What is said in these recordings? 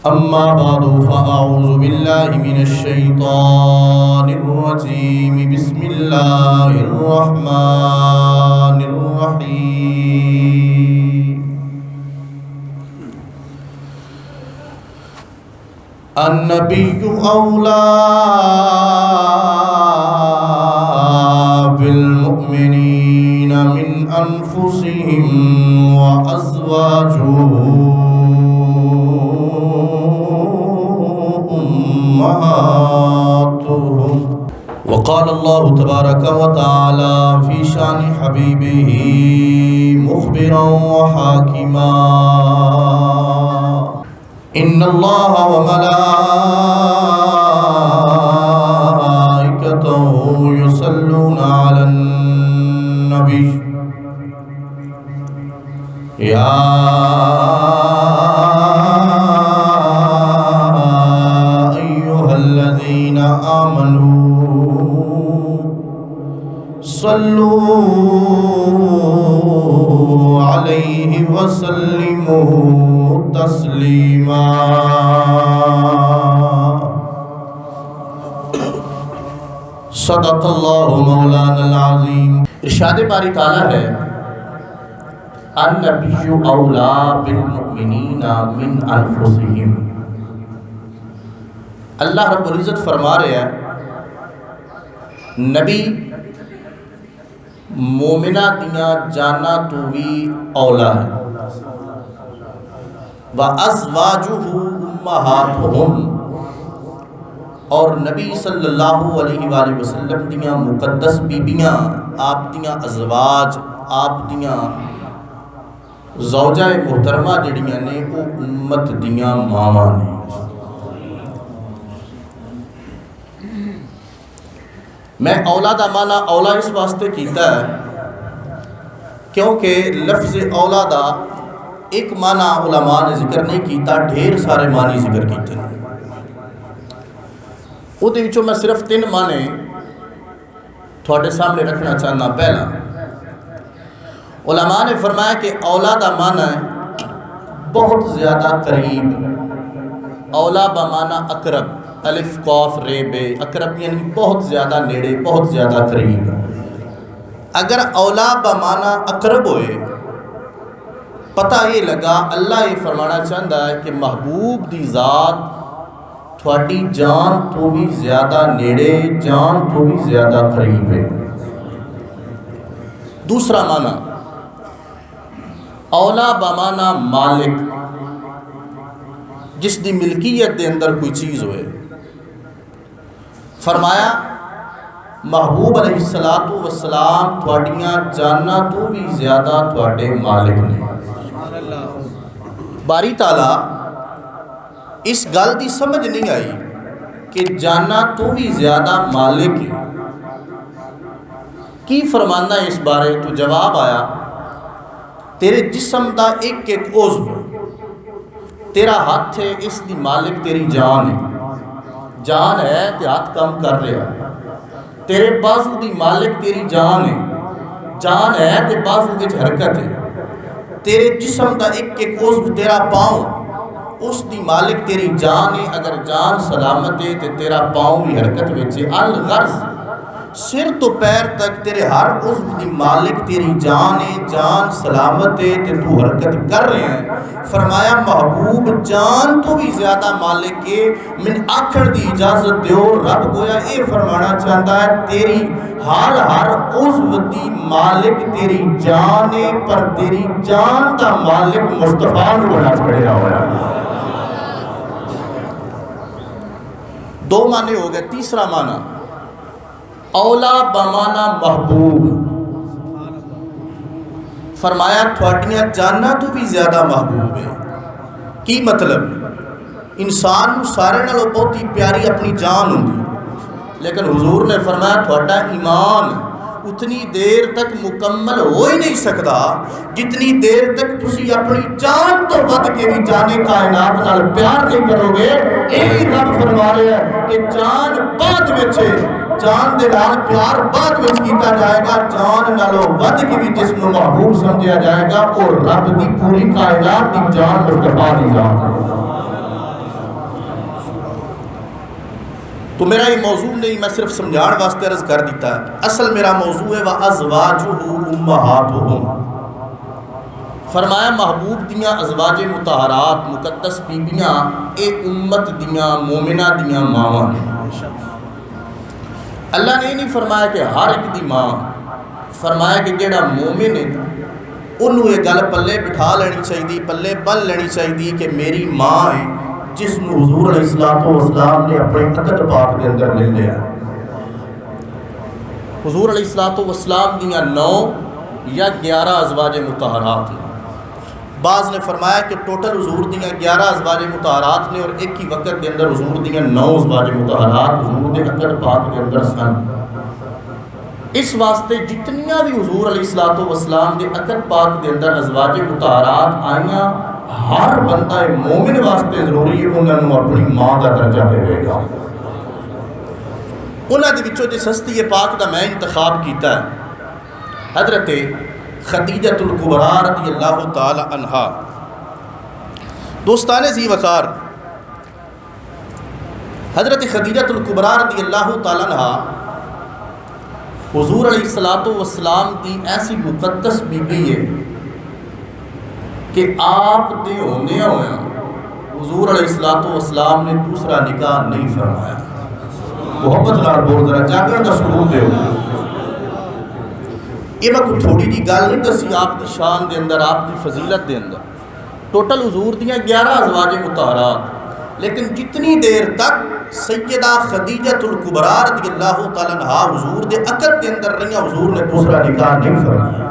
أما بعد فأعوذ بالله من الشيطان الرجيم بسم الله الرحمن الرحيم النبي أولى بالمؤمنين من أنفسهم وأزواجه أمهاتهم. وقال الله تبارك وتعالى في شان حبيبه مخبرا وحاكما إن الله وملائكته يصلون على النبي يا أيها الذين آمنوا صلوا عليه وسلموا تسلیما. صدق اللہ مولانا العظیم. ارشاد باری تعالیٰ ہے النبی اولا بالمؤمنین من انفسہم. اللہ رب العزت فرما رہے ہیں نبی مومنہ دیاں جانا تو بھی اولا ہے. وَأَزْوَاجُهُ أُمَّهَاتُهُمْ. اور نبی صلی اللہ علیہ وآلہ وسلم دیاں مقدس بیبیاں آپ دیاں ازواج آپ دیاں زوجہ محترمہ جڑیاں نے وہ امت دیاں ماواں نے. میں اولا دا معنی اولا اس واسطے کیتا ہے کیونکہ لفظ اولا دا ایک معنی علماء نے ذکر نہیں کیتا، ڈھیر سارے معنی ذکر کیتے ہیں. وہ دے وچوں میں صرف 3 معنی تھوڑے سامنے رکھنا چاہنا. پہلا علماء نے فرمایا کہ اولا دا معنی بہت زیادہ قریب. اولا بمعنی اقرب، الف قاف رے بے، اقرب یعنی بہت زیادہ نیڑے، بہت زیادہ قریب. اگر اولا بمعنی اقرب ہوئے پتہ یہ لگا اللہ یہ فرمانا چاہتا ہے کہ محبوب دی ذات تھوڑی جان تو بھی زیادہ نیڑے، جان تو بھی زیادہ قریب ہے. دوسرا معنی اولا بمعنی مالک، جس دی ملکیت دے اندر کوئی چیز ہوئے. فرمایا محبوب علیہ السلام تھوڑیاں جانا تو بھی زیادہ تھوڑے مالک نے. باری تعالیٰ اس گل دی سمجھ نہیں آئی کہ جانا تو بھی زیادہ مالک ہے. کی فرمانا ہے اس بارے؟ تو جواب آیا تیرے جسم دا ایک ایک عضو، تیرا ہاتھ ہے اس دی مالک تیری جان ہے. جان ہے کہ ہاتھ کم کر رہا. تیرے بازو دی مالک تیری جان ہے. جان ہے کہ بازو وچ حرکت ہے. تیرے جسم دا ایک ایک عضو، تیرا پاؤں اس دی مالک تیری جان ہے. اگر جان سلامت ہے تو تیرا پاؤں بھی حرکت وچ ہے. الغرض سر تو پیر تک تیرے ہر عضو دی مالک تیری جان ہے. جان سلامت ہے تے تو حرکت کر رہے ہیں. فرمایا محبوب جان تو بھی زیادہ مالک ہے. من آکھڑ دی اجازت دیو رب گویا اے فرمانا چاہتا ہے تیری ہر عضو دی مالک تیری جان ہے، پر تیری جان دا مالک مصطفیٰ نو بنا چھڑیا ہوا ہے. 2 معنی ہو گئے. تیسرا معنی اولا بمعنی محبوب. فرمایا تھوڑیاں جانا تو بھی زیادہ محبوب ہے. کی مطلب؟ انسان سارے نالوں بہت ہی پیاری اپنی جان ہوندی، لیکن حضور نے فرمایا تھوڑا ایمان اتنی دیر تک مکمل ہو ہی نہیں سکتا جتنی دیر تک تسی اپنی جان تو ود کے بھی جانے کائنات نال پیار نہیں کرو گے. یہی رب فرما رہے ہیں کہ جان بعد وچ جان دے نال پیار بعد وچ کیتا جائے گا. جان نالوں ود کے بھی جس نو محبوب سمجھا جائے گا اور رب دی پوری کائنات دی جان مصطفیٰ دی ذات ہے. تو میرا یہ موضوع نہیں، میں صرف سمجھان واسطے عرض کر دیتا ہے. اصل میرا موضوع ہے وَأَزْوَاجُهُ أُمَّهَاتُهُمْ. فرمایا محبوب دیاں ازواج مطہرات مقدس بیبیاں اے امت دیاں مومنہ دیاں ماواں نے. اللہ نے نہیں فرمایا کہ ہر ایک دی ماں، فرمایا کہ جیڑا مومن ہے انہوں یہ گل پلے بٹھا لینی چاہیے، پلے بن لینی چاہیے کہ میری ماں ہے جس میں حضور علیہ السلام نے اپنے عقد پاک کے اندر مل لیا. حضور علیہ السلام دیاں 9 یا 11 ازواج مطہرات نے. بعض نے فرمایا کہ ٹوٹل حضور دیاں 11 ازواج مطہرات نے اور ایک ہی وقت کے اندر حضور دیاں 9 ازواج مطہرات حضور دے عقد پاک کے اندر سن. اس واسطے جتنیاں بھی حضور علیہ السلام دے عقد پاک کے اندر ازواج مطہرات آئیاں، ہر بندہ مومن واسطے ضروری ہے انہوں نے اپنی ماں کا درجہ دے گا. انہوں نے بچوں جس ہستی پاک کا میں انتخاب کیتا ہے حضرت خدیجۃ الکبریٰ رضی اللہ تعالی عنہا. دوستان ذی وقار، حضرت خدیجۃ الکبریٰ رضی اللہ تعالی عنہا حضور علیہ السلام کی ایسی مقدس بی بی ہے کہ آپ دے ہونے ہوئے حضور علیہ السلام نے دوسرا نکاح نہیں فرمایا. محبت نال بول ذرا جاگرن دا شعور دے. یہ میں کوئی تھوڑی جی گل نہیں دسی آپ کی شان دے اندر، آپ کی فضیلت دے اندر. ٹوٹل حضور دیاں 11 ازواج مطہرات، لیکن جتنی دیر تک سیدہ خدیجۃ الکبریٰ رضی اللہ تعالیٰ عنہا حضور دے عقد کے اندر رہی، حضور نے دوسرا نکاح نہیں فرمایا.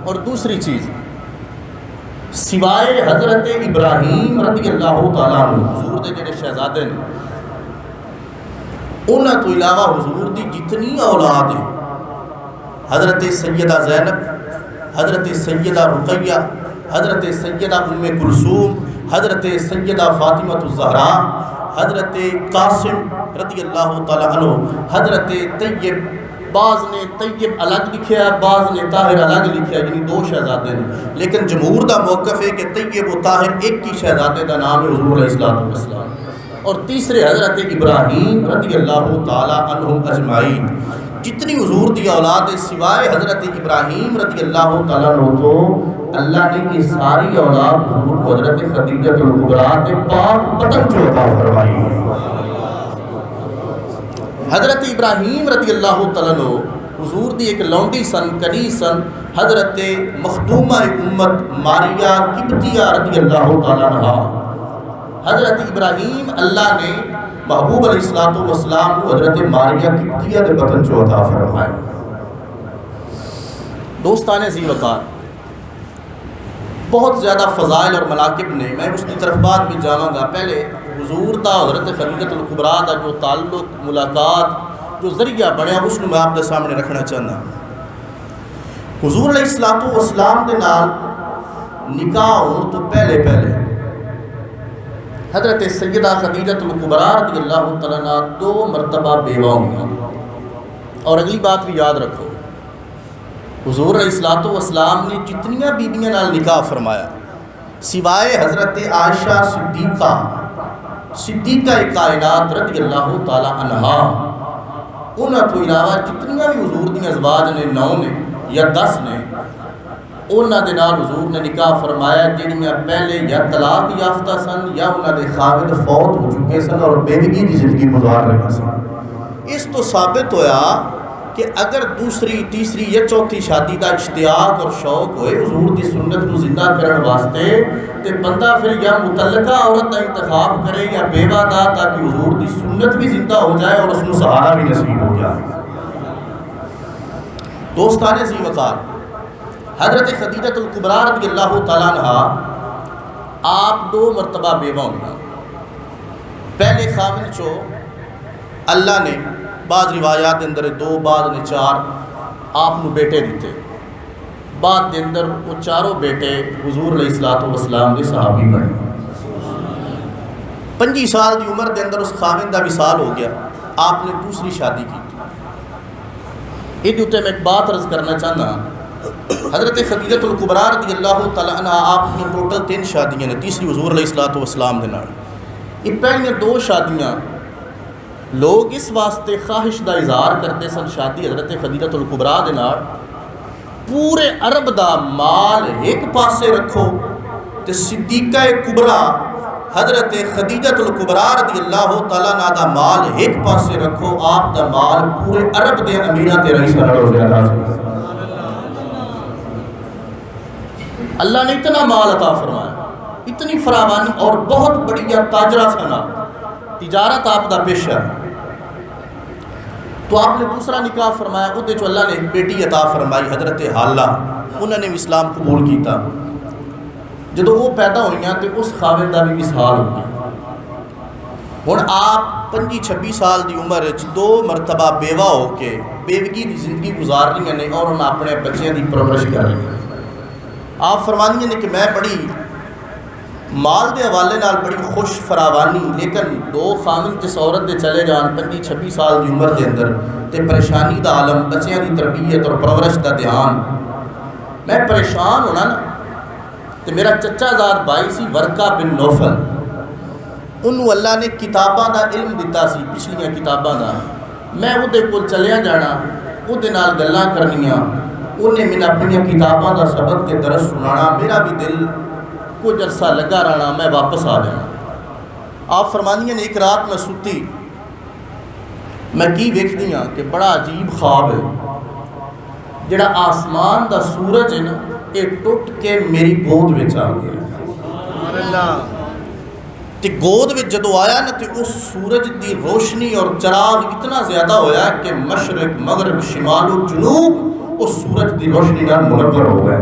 اور دوسری چیز، سوائے حضرت ابراہیم رضی اللہ تعالیٰ عنہ حضور دے جڑے شہزادے نے، انہاں تو علاوہ حضور دی جتنی اولاد ہیں، حضرت سیدہ زینب، حضرت سیدہ رقیہ، حضرت سیدہ ام کلثوم، حضرت سیدہ فاطمہ الزہراء، حضرت قاسم رضی اللہ تعالیٰ عنہ، حضرت طیب، بعض نے طیب الگ لکھیا، بعض نے طاہر الگ لکھیا، یعنی 2 شہزادے نے، لیکن جمہور دا موقف ہے کہ طیب و طاہر ایک ہی شہزادے دا نام ہے حضور علیہ السلام. اور تیسرے حضرت ابراہیم رضی اللہ تعالیٰ عنہ اجمعین. جتنی حضور دی اولاد سوائے حضرت ابراہیم رضی اللہ تعالیٰ عنہ تو اللہ نے یہ ساری اولاد حضور کو حضرت خدیجۃ الکبریٰ کے پاک بدن جو عطا فرمائی. حضرت ابراہیم رضی اللہ تعالیٰ عنہ حضور دی ایک لونڈی سن، کنی سن، حضرت مخدومہ امت ماریہ قبطیہ رضی اللہ تعالیٰ عنہ. حضرت ابراہیم اللہ نے محبوب علیہ السلام کو حضرت ماریہ قبطیہ دے بطن چو عطا فرمائے. دوستان ذی وقار، بہت زیادہ فضائل اور مناقب نے، میں اس کی طرف بعد بھی جاواں گا. پہلے حضور دا حضرت خدیجۃ الکبریٰ دا جو تعلق، ملاقات، جو ذریعہ بنیا اس کو میں آپ کے سامنے رکھنا چاہنا. حضور علیہ السلام دے نال نکاح ہون تو پہلے حضرت سیدہ خدیجۃ الکبریٰ رضی اللہ تعالیٰ عنہ 2 مرتبہ بیوہ ہوئیں. اور اگلی بات بھی یاد رکھو، حضور علیہ السلام نے جتنیاں بیبیاں نال نکاح فرمایا سوائے حضرت عائشہ صدیقہ کائنات رضی اللہ تعالیٰ عنہا، انہاں تو علاوہ جتنیاں بھی حضور دی ازواج نے 9 نے یا 10 نے، انہاں دے نال حضور نے نکاح فرمایا جڑیاں پہلے یا طلاق یافتہ سن یا انہاں دے خاوند فوت ہو چکے سن اور بیوگی کی زندگی گزار رہے سن. اس تو ثابت ہویا کہ اگر دوسری، تیسری یا چوتھی شادی دا اشتیاق اور شوق ہوئے حضور دی سنت کو زندہ کرن واسطے، تے بندہ پھر یا متعلقہ عورت کا انتخاب کرے یا بیوہ دا، تاکہ حضور دی سنت بھی زندہ ہو جائے اور اس کو سہارا بھی نصیب ہو جائے. دوستان ذی وقار، حضرت خدیجۃ الکبریٰ رضی اللہ تعالیٰ عنہ آپ 2 مرتبہ بیوہ ہوئیں. پہلے خاوند چو اللہ نے بعض روایات اندر 2، بعض نے 4 آپ نو بیٹے دیتے. بعد دے اندر وہ 4 بیٹے حضور علیہ السلام کے صحابی بنے. 25 سال دی عمر دے اندر اس خاوند دا وصال ہو گیا، آپ نے دوسری شادی کی. یہ میں ایک بات عرض کرنا چاہنا، حضرت خدیجۃ الکبریٰ رضی اللہ تعالیٰ عنہ آپ کی ٹوٹل 3 شادیاں نے، تیسری حضور علیہ السلام دے نال. یہ پہلیاں 2 شادیاں لوگ اس واسطے خواہش دا اظہار کرتے سن شادی حضرت خدیجہ الکبریٰ دے نال پورے عرب دا مال ایک پاسے رکھو تے صدیقہ کبریٰ حضرت خدیجہ الکبریٰ رضی اللہ تعالیٰ عنہ دا مال ایک پاسے رکھو، آپ دا مال پورے عرب دے امیراں تے رئیس ہو جاتا ہے۔ اللہ نے اتنا مال عطا فرمایا، اتنی فراوانی، اور بہت بڑی تاجرہ سنا، تجارت آپ دا پیشہ۔ تو آپ نے دوسرا نکاح فرمایا، اُدھے جو اللہ نے ایک بیٹی عطا فرمائی حضرت حالہ، انہوں نے اسلام قبول کیتا۔ جدو وہ پیدا ہوئیاں تو اس خاوند دا بھی وصال ہو گیا۔ ہن آپ 25-26 سال دی عمر 2 مرتبہ بیوہ ہو کے بیوگی دی زندگی گزار رہی ہیں اور انہوں اپنے بچیاں دی پرورش کر رہی ہیں۔ آپ فرمانی ہیں کہ میں بڑی مال دے حوالے نال بڑی خوش فراوانی، لیکن 2 خامن جس عورت دے چلے جان 25-26 سال دی عمر دے اندر تے پریشانی دا عالم، بچیاں دی تربیت اور پرورش دا دھیان، میں پریشان ہونا نا۔ تے میرا چچا زاد بھائی سی ورقہ بن نوفل، انہوں اللہ نے کتاباں دا علم دیتا سی، پچھلیاں کتاباں دا، میں وہ دے کول چلیا جانا، وہ دے نال گلاں کرنیاں، انہیں میں اپنی کتاباں دا سبق تے درس سنانا، میرا بھی دل کچھ عرصہ لگا رہنا، میں واپس آ جانا۔ آپ فرمانی ہیں ایک رات میں ستی، میں کی ویکھدی ہاں کہ بڑا عجیب خواب ہے، جڑا آسمان دا سورج ہے نا یہ ٹوٹ کے میری گود وچ آ گیا۔ تے گود وچ جدو آیا نا تے اس سورج دی روشنی اور چراغ اتنا زیادہ ہویا کہ مشرق مغرب شمال و جنوب اس سورج دی روشنی نال منور ہو گئے۔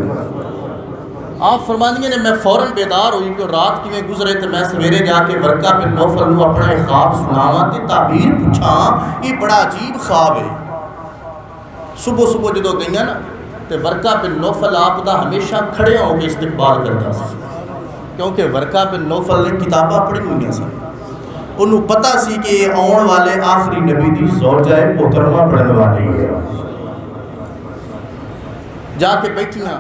آپ فرمانی نے میں فوراً بیدار ہوئی کہ رات کی میں گزرے تو میں سویرے جا کے ورقہ بن نوفل نو اپنا ایک خواب سناواں تے تعبیر پوچھاں، یہ بڑا عجیب خواب ہے۔ صبح جدو گئیاں نا تے ورقہ بن نوفل آپ دا ہمیشہ کھڑے ہو کے استقبال کرتا سی، کیونکہ ورقہ بن نوفل نے کتاباں پڑھی ہوئی سن، انہوں پتہ سی کہ یہ آن والے آخری نبی دی زوجہ محترمہ پڑھنے والی ہے۔ جا کے بیٹھیاں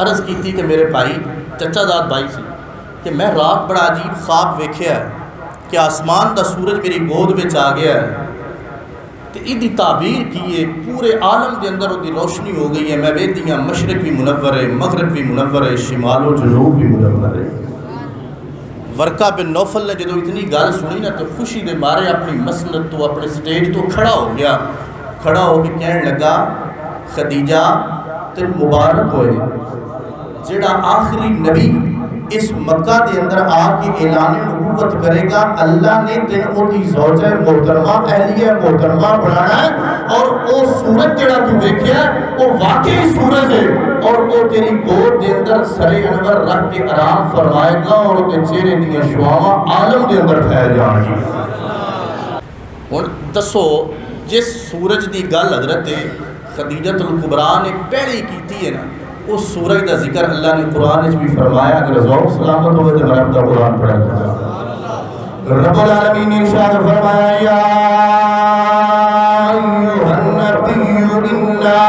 عرض کی تھی کہ میرے بھائی چچا زاد بھائی سی کہ میں رات بڑا عجیب خواب ویکھیا ہے کہ آسمان دا سورج میری گود وچ آ گیا ہے تے ایدی تعبیر کی ہے، پورے عالم دے اندر دی روشنی ہو گئی ہے، میں ویکھدیاں مشرق بھی منور ہے، مغرب بھی منور ہے، شمال و جنوب بھی منور ہے۔ ورقہ بن نوفل نے جدو اتنی گل سنی نا تو خوشی دے مارے اپنی مسند تو اپنے سٹیج تو کھڑا ہو گیا، کھڑا ہو کے کہنے لگا خدیجہ تن مبارک ہوئے، جڑا آخری نبی اس مکہ دے اندر آ کے اعلان نبوت کرے گا، اللہ نے تین اوہدی زوجہ محترمہ اہلیہ محترمہ بنانا ہے، اور او سورج جڑا تو دیکھیا وہ واقعی سورج ہے، اور وہ تیری گود دے اندر سر انور رکھ کے آرام فرمائے گا، اور تے چہرے دیاں شعاواں عالم دے اندر پھیل جان گی۔ ہن دسو جس سورج دی گل حضرت خدیجہ الکبریٰ نے پہلی کیتی ہے نا، اس سورج دا ذکر اللہ نے قرآن بھی فرمایا، اگر ذوق سلامت ہوئے تو رب دا قرآن پڑھا جائے۔ رب العالمین نے ارشاد فرمایا یا ایھا النبی انا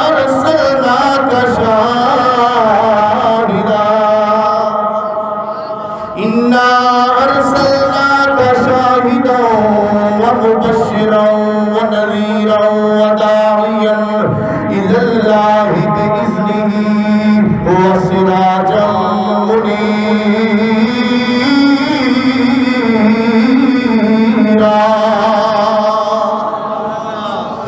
ارسلناک شاہدا انا ارسلناک شاہدا ومبشرا ونذیرا وداعیا الی اللہ بإذنہ وسراجا منیرا۔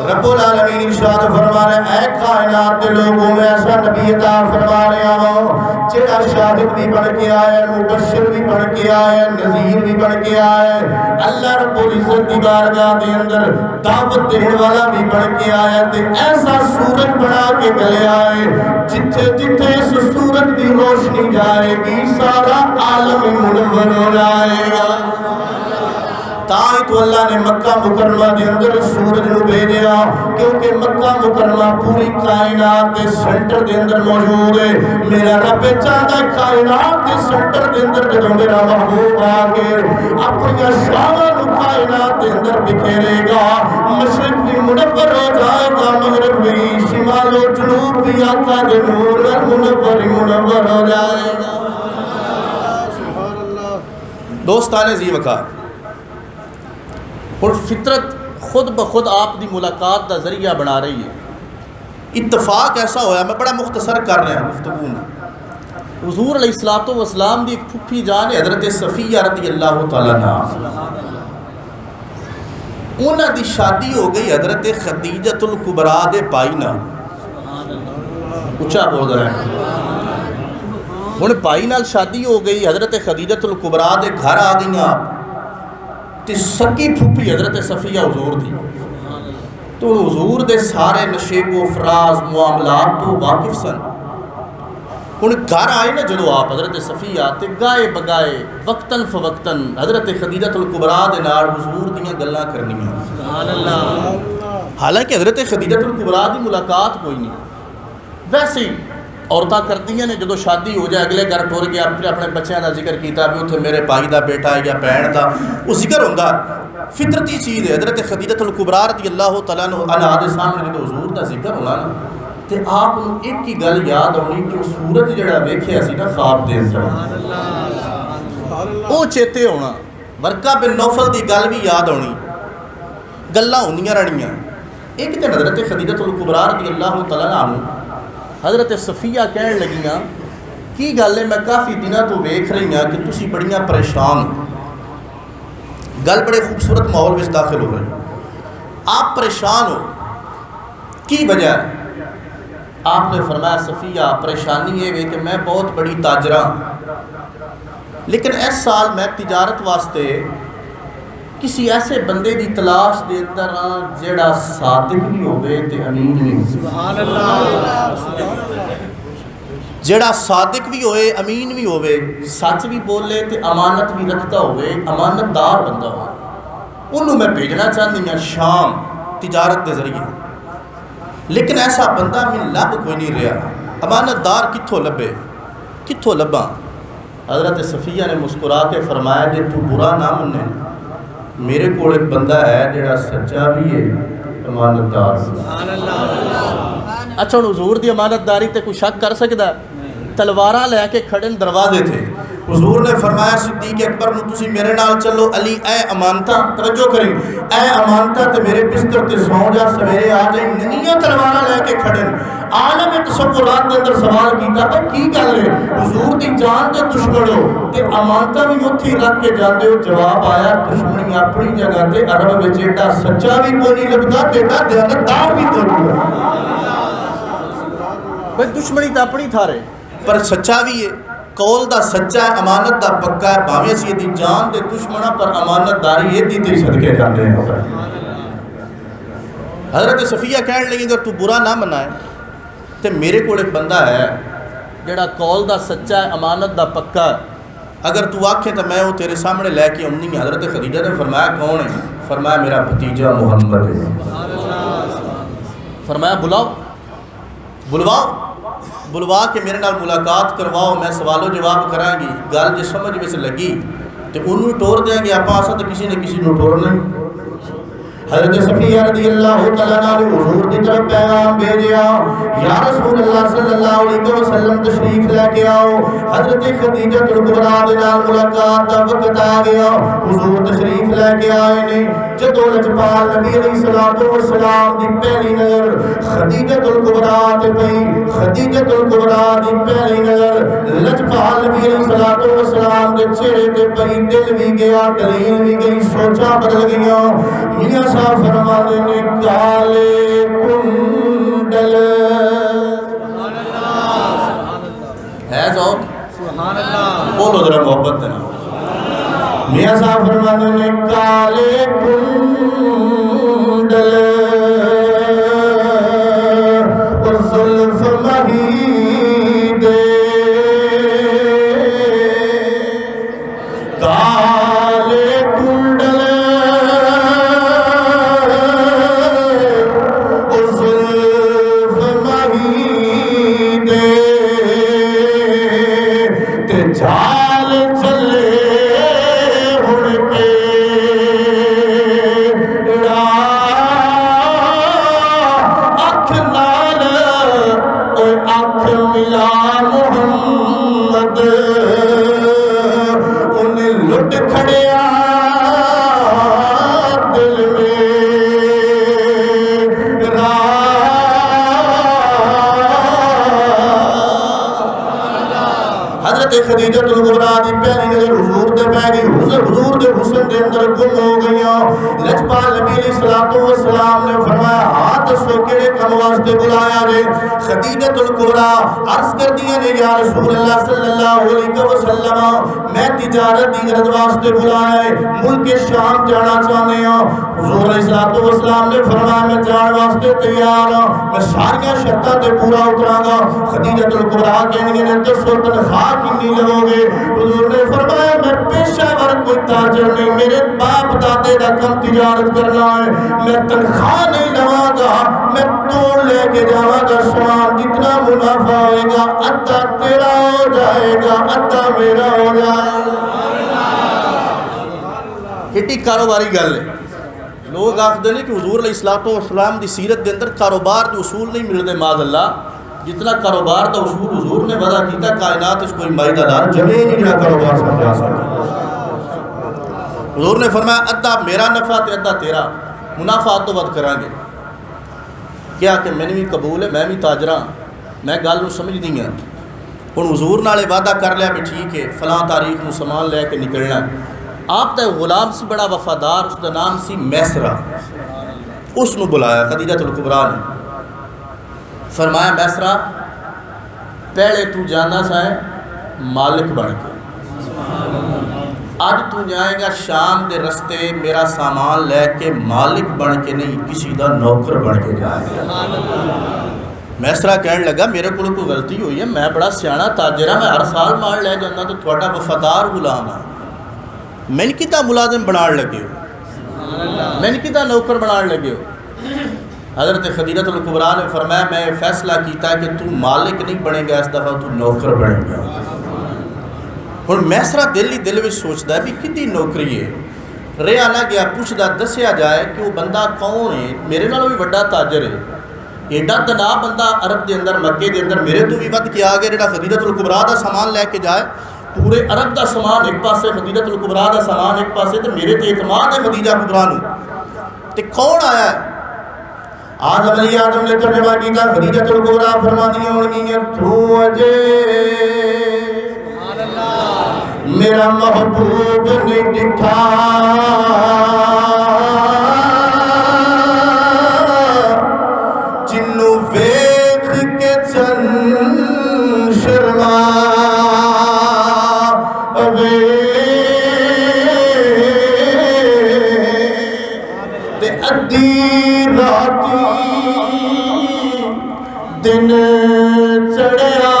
رب العالمین ارشاد فرما رہے اے کائنات کے لوگوں میں ایسا نبی عطا فرما رہا ہوں جڑا شاہد بھی بن کے آئے، مبشر بھی بن کے آئے، نذیر بھی بن کے آئے، اللہ رب العزت کی بارگاہ دے اندر دعوت دینے والا بھی بن کے آیا، تے ایسا سورج بنا کے چلے آئے جتھے جتھے اس سورج کی روشنی جائے گی سارا عالم منور ہو جائے گا۔ تاہی تو اللہ نے مکہ مکرمہ دے اندر سورج نو بھیجا، کیونکہ مکہ مکرمہ پوری کائنات دے سینٹر دے اندر موجود ہے۔ میرا رب چاہتا ہے کائنات دے سینٹر دے اندر جدوں میرا محبوب آ کے اپنی شاواں نو کائنات دے اندر بکھیرے گا، مشرق بھی منور ہو جائے گا، مغرب بھی، شمال و جنوب بھی آقا دے نور منور ہو جائے گا۔ دوستان زی وقار اور فطرت خود بخود آپ دی ملاقات دا ذریعہ بنا رہی ہے. اتفاق ایسا ہویا, میں بڑا مختصر کر رہا ہوں گفتگو میں. حضور علیہ الصلوۃ والسلام دی ایک پھپھی جان حضرت صفیہ رضی اللہ تعالیٰ عنہا, انہاں دی شادی ہو گئی حضرت خدیجۃ الکبریٰ دے پائی نال. اچھا بول رہا ہے. ہن پائی نال شادی ہو گئی, حضرت خدیجۃ الکبریٰ دے گھر آ گئیاں تے سکی پھپھی حضرت صفیہ حضور دی. تو حضور دے سارے نشیب و فراز معاملات تو واقف سن. ہن گھر آئے نا جدو آپ حضرت صفیہ تے گائے بگائے وقتاً فوقتاً حضرت خدیجۃ الکبریٰ دے نال حضور دیاں گلاں کرنیاں. سبحان اللہ. حالانکہ حضرت خدیجۃ الکبریٰ دی ملاقات کوئی نہیں. ویسے ہی عورتاں کردیاں نے جدو شادی ہو جائے اگلے گھر ٹر گیا پھر اپنے بچیاں دا ذکر کیتا بھی اتنے میرے بھائی دا بیٹا ہے یا بہن دا, وہ ذکر ہوندا فطرتی چیز ہے. حضرت خدیجۃ الکبریٰ رضی اللہ تعالیٰ عنہا دے سامنے جدو حضور دا ذکر ہونا نا تے آپ کو ایک ہی گل یاد ہونی کہ سورج جڑا ویکھیا سی نا خواب دے اندر, وہ چیتے ہونا. ورقہ بن نوفل دی گل بھی یاد ہونی, گلاں ہونیاں رہنیاں. ایک دن حضرت خدیجۃ الکبریٰ رضی اللہ تعالیٰ عنہ حضرت صفیہ کہن لگیاں کی گل ہے میں کافی دنوں تو ویکھ رہی ہاں کہ تسی بڑیاں پریشان ہو. گل بڑے خوبصورت ماحول میں داخل ہو رہی, آپ پریشان ہو, کی وجہ ہے؟ آپ نے فرمایا صفیہ پریشانی یہ ہے کہ میں بہت بڑی تاجرہ لیکن اس سال میں تجارت واسطے کسی ایسے بندے دی تلاش دے اندر ہاں جیڑا صادق بھی ہوئے تے امین بھی ہوئے. سبحان اللہ. جیڑا صادق بھی ہوئے امین بھی ہوئے, سچ بھی بولے تے امانت بھی رکھتا ہوئے, امانت دار بندہ ہوئے. انہوں میں بھیجنا چاہتی ہوں شام تجارت دے ذریعے, لیکن ایسا بندہ میں لب کوئی نہیں رہا. امانت دار کتھوں لبے, کتھوں لباں؟ حضرت صفیہ نے مسکرا کے فرمایا جے تو برا نہ منے, میرے کو ایک بندہ ہے جڑا سچا بھی ہے امانت دار. اچھا حضور دی امانت داری تے کوئی شک کر سکدا؟ تلواراں لے کے کھڑے دروازے تھے. حضور نے فرمایا صدیق اکبر نو تسی میرے نال چلو. علی اے امانتا, توجہ کریں, اے امانتا تے میرے بستر تے سو جا, سویرے آ جائیں. ننگیاں تلواراں لے کے کھڑے. عالم تصورات دے اندر سوال کیتا تو کی گل ہے حضور دی جان دے دشمن ہو تے امانتا بھی اتھی رکھ کے جاندے ہو؟ جواب آیا دشمنی اپنی جگہ تے عرب وچ ایڈا سچا بھی کوئی نہیں لبدا تے ایڈا دیانتدار بھی کوئی نہیں. بھئی دشمنی تا اپنی تھارے پر سچا بھی ہے, قول دا سچا ہے, امانت دا پکا ہے. بھاویں سی دی جان دے دشمناں پر امانت داری یہ دی تے صدقے جاندے ہیں. حضرت صفیہ کہنے لگی اگر تو برا نہ منائے تے میرے کو ایک بندہ ہے جڑا قول دا سچا ہے, امانت دا پکا ہے, اگر تو آکھے تو میں وہ تیرے سامنے لے کے آؤں. حضرت خدیجہ نے فرمایا کون ہے؟ فرمایا میرا بھتیجا محمد ہے. فرمایا بلاؤ, بلواؤ, بلوا کے میرے نال ملاقات کرواؤ, میں سوال و جواب کراں گی. گل جی سمجھ میں سے لگی تو انہوں ٹور دیں گے, آپ آسا تو کسی نے کسی نے ٹور نہیں. حضرت صفیہ رضی اللہ تعالیٰ عنہ حضور کی طرف پیغام بھیجیا, یا رسول اللہ صلی اللہ علیہ وسلم تشریف لے کے آؤ. حضرت خدیجہ الکبریٰ دے نال ملاقات دا وقت آ گیا. حضور تشریف لے کے آئے نے. جدو لجپال نبی علیہ الصلوۃ والسلام دی پہلی نظر خدیجہ الکبریٰ تے پئی, خدیجہ الکبریٰ دی پہلی نظر لجپال نبی علیہ الصلوۃ والسلام دے چہرے تے پئی. دل بھی گیا, دلیل بھی گئی, سوچاں بدل گئیاں. میاں صاحب فرماتے نے کالے کنڈل ہے ذوق, بولو ذرا محبت ہے نا. میاں صاحب فرماتے نے کالے کنڈل اور زلف مہی دے, کالے کنڈل جال چلے اڑ کے اکھ نال اکھ ملا محمد انہیں لٹ کھڑ حضرت خدیجہ الکبریٰ دی پہلی نظر حضور دے پہ گئی، حضور دے حسن دے اندر گم ہو گئیاں۔ لجپال نبی علیہ السلام نے فرمایا ہاتھ دسو کیڑے کم واسطے بلایا جے؟ خدیجہ الکبریٰ عرض کر دیا نے یا رسول اللہ صلی اللہ علیہ وسلم میں تجارت دی غرض واسطے بلایا ہے، ملک شام جانا چاہنے ہیں۔ حضور علیہ السلام نے فرمایا میں جان واسطے تیار ہوں، میں ساریاں شرطاں تے پورا اتراں گا۔ خدیجہ الکبریٰ کہنے نے دسو تنخواہ کتنی لو گے؟ حضور نے فرمایا میں پیشہ ور کوئی تاجر نہیں، میرے باپ دادے دا کم تجارت کرنا ہے، میں تنخواہ نہیں لواں گا، میں توڑ لے کے جاواں گا سامان، جتنا منافع ہوئے گا ادھا تیرا ہو جائے گا ادھا میرا ہو جائے گا۔ کتنی کاروباری گل ہے۔ لوگ آخدے نے کہ حضور علیہ السلام دی سیرت دے اندر کاروبار دے اصول نہیں ملتے، معاذ اللہ جتنا کاروبار دا اصول حضور نے وضع کیتا کائنات اس کوئی مائی دار جمعے نہیں جڑا کاروبار سمجھا سکتا۔ حضور نے فرمایا ادھا میرا نفع تے ادھا تیرا، منافع تو ود کریں گے۔ کیا کہ میں نے بھی قبول ہے، میں بھی تاجراں، میں گل نو سمجھ دی ہوں۔ ہن حضور نالے وعدہ کر لیا بھی ٹھیک ہے فلاں تاریخ نو سامان لے کے نکلنا۔ آپ دا غلام سی بڑا وفادار، اس دا نام سی میسرہ، اس نو بلایا خدیجہ الکبریٰ نے۔ فرمایا میسرہ پہلے تو جانا سا ہے مالک بن کے، آج تو جائے گا شام دے رستے میرا سامان لے کے مالک بن کے نہیں، کسی دا نوکر بن کے جائے گا۔ میسرہ کہنے لگا میرے کو کوئی غلطی ہوئی ہے، میں بڑا سیاںا تاجر ہاں، میں ہر سال مال لے جانا تو تھوڑا وفادار غلام ہاں، میں نے کتا ملازم بنان لگے ہو، میں نے کتا نوکر بنان لگے ہو؟ حضرت خدیجہ الکبریٰ نے فرمایا میں فیصلہ کیتا ہے کہ تو مالک نہیں بنے گا، اس دفعہ تو نوکر بنے گا۔ اور میسرہ دل ہی دل میں سوچتا ہے بھی کتنی نوکری ہے، رہا نہ گیا پوچھدا دسیا جائے کہ وہ بندہ کون ہے، میرے نالوں بھی بڑا تاجر ہے، ایڈا تنا بندہ عرب دے اندر مکے دے اندر میرے تو بھی ود کے آگے جڑا خدیجہ الکبریٰ دا سامان لے کے جائے، پورے عرب دا سامان ایک پاسے خدیجہ الکبریٰ دا سامان ایک پاسے، تو میرے تے اعتماد ہے خدیجہ الکبریٰ نو، تے کون آیا ہے؟ آدم علیہ آدم نے ترجمہ کیتا، خدیجہ الکبریٰ فرماتی ہیں تو اجے میرا محبوب نہیں دکھا، جنوں ویکھ کے چن شرما تے ادھی راتی دن چڑھیا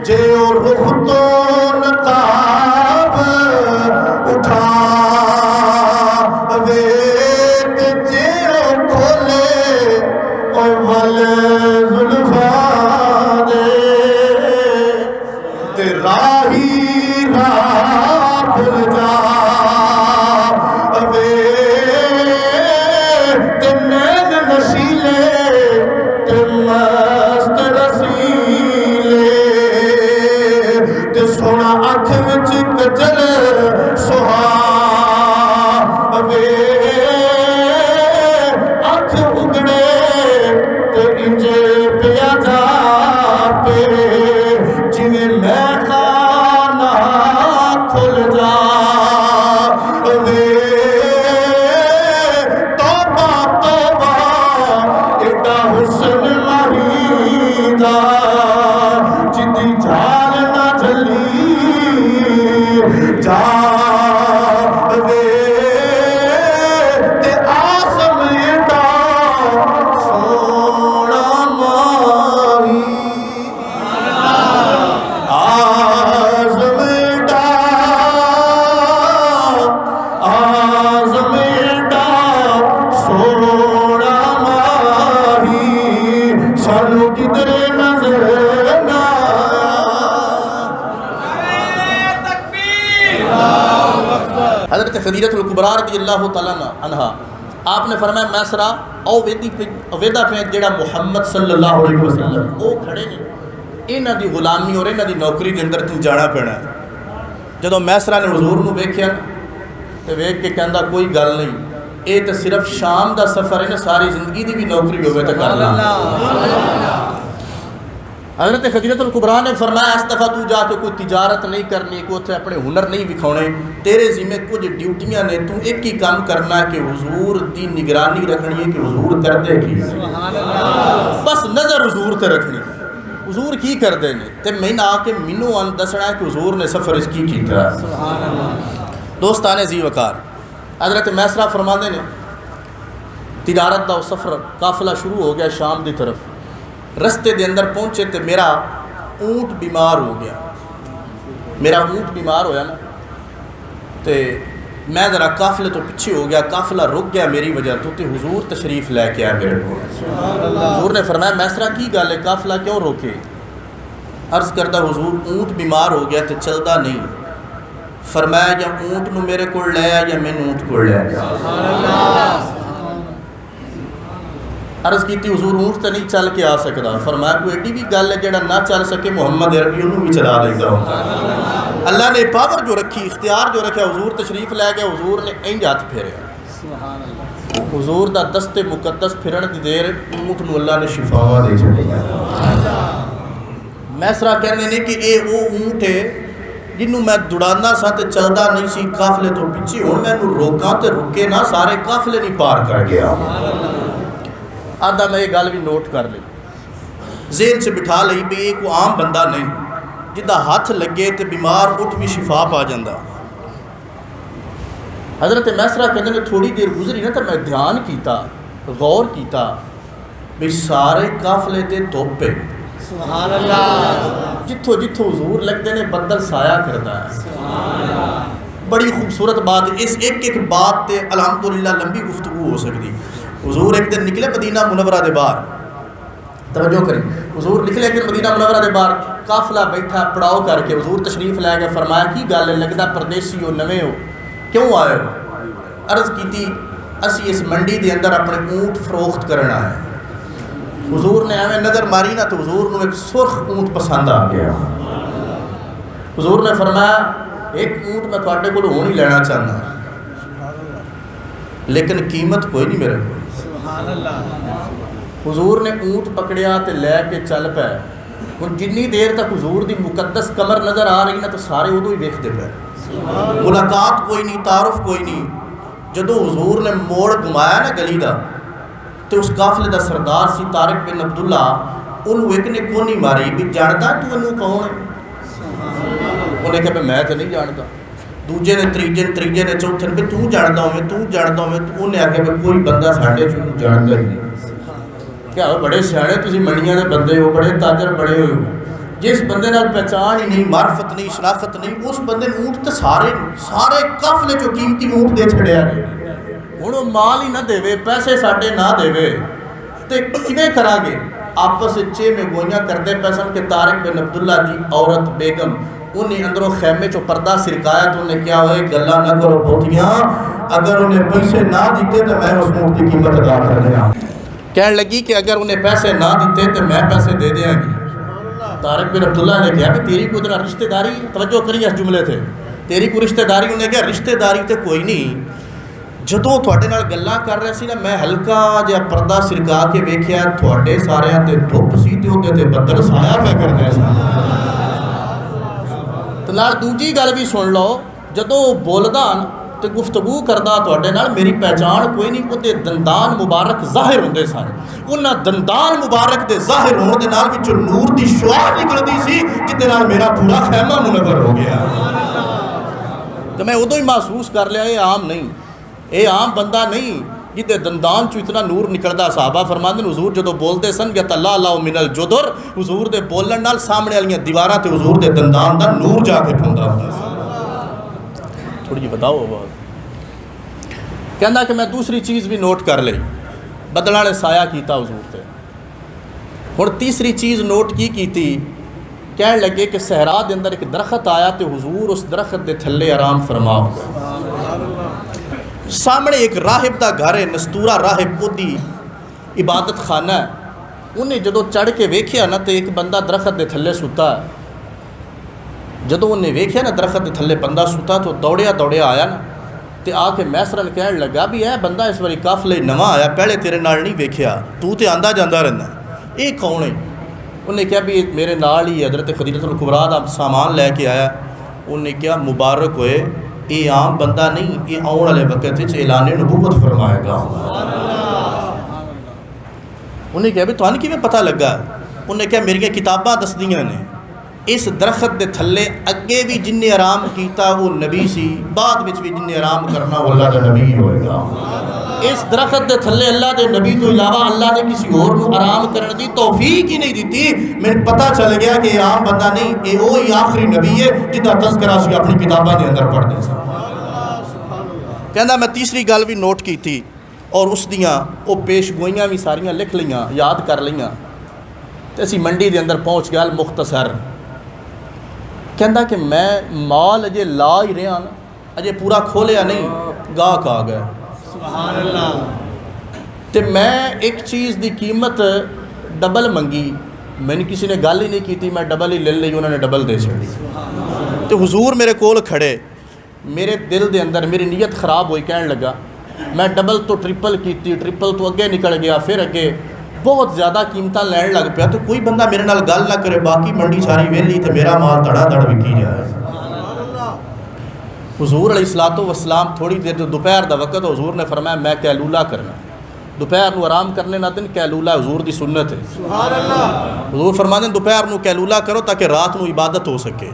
جے او رخ تو نقاب اٹھا وے تے جے او کھولے او ول زلفاں دے تے راہی راہ بھول جا وے تے نین نشیلے تے مست رسیلے تے سونا اکھ وچ کجل سہا وے اکھ اگڑے تے انجے پیا جا پے جویں میں خانہ کھل جا وے توبہ توبہ ایڈا حسن ماہی دا جدی جھال نہ جلی جا وے تے آسم ایڈا سونا ماہی آزم ایڈا سونا ماہی سانو کدھر نظر نہ حضرت خدیجہ الکبریٰ رضی اللہ تعالیٰ عنہا آپ نے فرمایا میسرہ او ویدہ پہ جڑا محمد صلی اللہ علیہ وسلم او کھڑے نے انہاں دی غلامی اور انہاں دی نوکری دے اندر تو جانا پینا ہے۔ جدوں میسرہ نے حضور نو ویکھیا تے ویکھ کے کہندا کوئی گل نہیں، اے تے صرف شام دا سفر ہے نا، ساری زندگی دی بھی نوکری ہوے تے کر لا۔ حضرت خدیجۃ الکبریٰ نے فرمایا اس دفعہ تو جا کے کوئی تجارت نہیں کرنی، کوئی اتنے اپنے ہنر نہیں دکھانے، تیرے ذمہ کچھ ڈیوٹیاں نے، تو ایک ہی کام کرنا ہے کہ حضور دی نگرانی رکھنی ہے کہ حضور کردے کی، بس نظر حضور تے رکھنی، حضور کی کردے نے تے میں نہ آ کے مینوں ان دسنا ہے کہ حضور نے سفر اس کی کیتا ہے۔ دوستانے ذی وقار حضرت میسرہ فرماندے نے تجارت دا سفر قافلہ شروع ہو گیا شام دی طرف، رستے دے اندر پہنچے تے میرا اونٹ بیمار ہو گیا، میرا اونٹ بیمار ہویا نا تے میں ذرا قافلے تو پیچھے ہو گیا، قافلہ رک گیا میری وجہ تو تے حضور تشریف لے کے آیا میرے کو۔ حضور نے فرمایا میسرہ کی گل ہے، قافلہ کیوں روکے؟ عرض کردہ حضور اونٹ بیمار ہو گیا تے چلدا نہیں، فرمایا یا اونٹ نو میرے کو لے آیا یا میں اونٹ کو لے آیا۔ عرض کیتی حضور اونٹ تے نہیں چل کے آ سکتا، فرمایا کوئی ایڈی بھی گل ہے جڑا نہ چل سکے محمد عربی انہوں بھی چلا دیتا ہوتا ہے۔ اللہ نے پاور جو رکھی، اختیار جو رکھا، حضور تشریف لے گیا، حضور نے اینج ہاتھ پھیریا، حضور دا دست مقدس پھرن دی دیر اونٹ نو اللہ نے شفاوا دے چھڑی۔ میسرہ کہنے نے کہ اے وہ اونٹ ہے جنہوں میں دوڑانا سا تے چلدا نہیں سی، قافلے تو پیچھے ہوں میں انہوں روکاں تے رکے نہ، سارے قافلے نہیں پار کر گیا۔ آدھا میں یہ گل بھی نوٹ کر لی، ذہن سے بٹھا لئی بھی ایک وہ عام بندہ نہیں جدہ ہاتھ لگے تے بیمار اٹھ بھی شفا پا جاندہ۔ حضرت میسرہ کہنے نے تھوڑی دیر گزری نا تو میں دھیان کیتا، غور کیتا بھی سارے قافلے تے دھوپ پہ، سبحان اللہ، جتھو جتھو حضور لگتے نے بدل سایہ کرتا ہے۔ بڑی خوبصورت بات، اس ایک ایک بات تے الحمدللہ لمبی گفتگو ہو سکتی۔ حضور ایک دن نکلے مدینہ منورہ دے باہر، توجہ کریں، حضور نکلے ایک دن مدینہ منورہ دے باہر، قافلہ بیٹھا پڑاؤ کر کے، حضور تشریف لے گئے، فرمایا کی گل ہے لگدا پردیسی ہو، نویں ہو، کیوں آئے ہو؟ عرض کیتی اسی اس منڈی دے اندر اپنے اونٹ فروخت کرنا ہے۔ حضور نے ایویں نظر ماری نا تو حضور نے ایک سرخ اونٹ پسند آ گیا۔ حضور نے فرمایا ایک اونٹ میں تھوڑے کو ہون ہی لینا چاہنا، لیکن قیمت کوئی نہیں میرے کو۔ حضور نے اونٹ پکڑیا تے لے کے چل پے، ہن جنی دیر تک حضور دی مقدس کمر نظر آ رہی نا تو سارے ادو ہی ویکھدے پے، ملاقات کوئی نہیں، تعارف کوئی نہیں۔ جدو حضور نے موڑ گھمایا نا گلی دا تو اس قافلے دا سردار سی طارق بن عبداللہ، انہوں ایک نے کونی ماری بھی جانتا تو انہوں کون ہے؟ انہیں کہا میں تو نہیں جانتا، دوجے نے تریجے نے چوتھے نے تو جانتا ہوں میں، تو جانتا ہوں میں، تو انہیں آکے میں کوئی بندہ ساڑھے چونوں جانتا ہی نہیں۔ کیا ہو بڑے سیاڑے تسی منڈیاں دے بندے ہو، بڑے تاجر بڑے ہوئے ہو، جس بندے نال پہچان ہی نہیں، معرفت نہیں، شناخت نہیں، اس بندے اونٹ تے سارے قافلے جو قیمتی اونٹ دے چھڑیا گئے، ہن وہ مال ہی نہ دے، پیسے ساڈے نہ دے تے کیویں کرا گے؟ آپس چے میں گوئیاں کردے پیسن کہ طارق بن عبداللہ دی عورت بیگم انہیں اندروں خیمے چو پردہ سرکایا تو انہیں کیا ہوئے گلہ نہ کرو بوتیاں، اگر انہیں پیسے نہ دیتے تو میں اس اونٹ کی قیمت ادا کر دیا۔ کہنے لگی کہ اگر انہیں پیسے نہ دیتے تو میں پیسے دے دیا گی۔ طارق بن عبداللہ نے کہا کہ تیری کوئی ادھر رشتہ داری، توجہ کری اس جملے تھے، تیری کوئی رشتہ داری؟ انہیں کہا رشتہ داری تے کوئی نہیں، جدوں تھوڑے نال گلاں کر رہے سی نا میں ہلکا جہا پردہ سرکا کے ویکھیا تھوڑے ساریاں تے دھوپ سی تے اوتے تے بدل سایہ پہ کرنے سن۔ تو نال دوجی گل بھی سن لو، جدوں بولدا تے گفتگو کردا تھوڑے نال میری پہچان کوئی نہیں، اوتے دندان مبارک ظاہر ہوندے سن، انہاں دندان مبارک دے ظاہر ہونے دے نال وچوں نور دی شعاع نکلدی سی جدے نال میرا پورا خیمہ منور ہو گیا۔ تو میں ادوں ہی محسوس کر لیا یہ عام نہیں، اے عام بندہ نہیں جدے دندان چو اتنا نور نکلدا۔ صحابہ فرماندے نے حضور جدو بولتے سن یا اللہ اللہ من الجدر، حضور دے بولن نال سامنے والیاں دیواراں تے حضور دے دندان دا نور جا کے پھوندا ہوندا سی۔ تھوڑی جی بتاؤ بات، کہندا کہ میں دوسری چیز بھی نوٹ کر لئی، بدلاں نے سایہ کیتا حضور تے۔ ہن تیسری چیز نوٹ کیتی، کہنے لگے کہ صحرا دے اندر ایک درخت آیا تے حضور اس درخت دے تھلے آرام فرما ہو گئے۔ سامنے ایک راہب دا گھر ہے، نستورہ راہب دی عبادت خانہ ہے، انہیں جدو چڑھ کے ویکھیا نا تے ایک بندہ درخت دے تھلے ستا ہے، جدو انہیں ویکھیا نا درخت دے تھلے بندہ ستا تو دوڑیا آیا نا تے آ کے میسرہ نے کہنے لگا بھی اے بندہ اس واری قافلے نواں آیا، پہلے تیرے نال نہیں ویکھیا، تو تے آندا جاندا رہنا، اے کون ہے؟ انہیں کہا بھی میرے نال ہی حضرت خدیجہ الکبریٰ دا سامان لے کے آیا. انہیں کہا مبارک ہوئے، یہ عام بندہ نہیں، یہ آنے والے وقت اعلان نبوت فرمائے گا. انہیں کہا بھی تھانوں کیویں پتہ لگا؟ انہیں کہا میری کتاباں دسدیاں نے اس درخت دے تھلے اگے بھی جن نے آرام کیتا وہ نبی سی، بعد وچ بھی جن نے آرام کرنا وہ اللہ دا نبی ہوئے گا. اس درخت دے تھلے اللہ دے نبی تو علاوہ اللہ نے کسی اور کو آرام کرنے دی توفیق ہی نہیں دیتی. میں پتہ چل گیا کہ یہ عام بندہ نہیں، یہ وہی آخری نبی ہے جدا تذکرہ سی اپنی کتاباں دے اندر پڑھ دے سن. کہندا میں تیسری گل بھی نوٹ کی تھی اور اس دیاں وہ پیش گوئیاں بھی ساریاں لکھ لیاں، یاد کر لیاں. تے اسی منڈی دے اندر پہنچ گیا مختصر. کہندا کہ میں مال اجے لا ہی رہا نا، اجے پورا کھولیا نہیں، گاہک آ گئے. سبحان اللہ. تے میں ایک چیز دی قیمت ڈبل منگی، میں نے کسی نے گل ہی نہیں کی، میں ڈبل ہی لے لی، انہوں نے ڈبل دے چھڑی. تے حضور میرے کول کھڑے، میرے دل دے اندر میری نیت خراب ہوئی، کہنے لگا میں ڈبل تو ٹرپل کیتی، ٹرپل تو اگے نکل گیا، پھر اگے بہت زیادہ قیمتاں لین لگ پیا. تو کوئی بندہ میرے نال گل نہ کرے، باقی منڈی ساری ویلی تے میرا مال دڑا دڑ وکی جائے. حضور علیہ الصلوۃ والسلام تھوڑی دیر جو دوپہر دا وقت حضور نے فرمایا میں قیلولہ کرنا، دوپہر نو آرام کرنے نہ دن قیلولہ حضور دی سنت ہے. سبحان اللہ. حضور فرماتے ہیں دوپہر نو قیلولہ کرو تاکہ رات نو عبادت ہو سکے.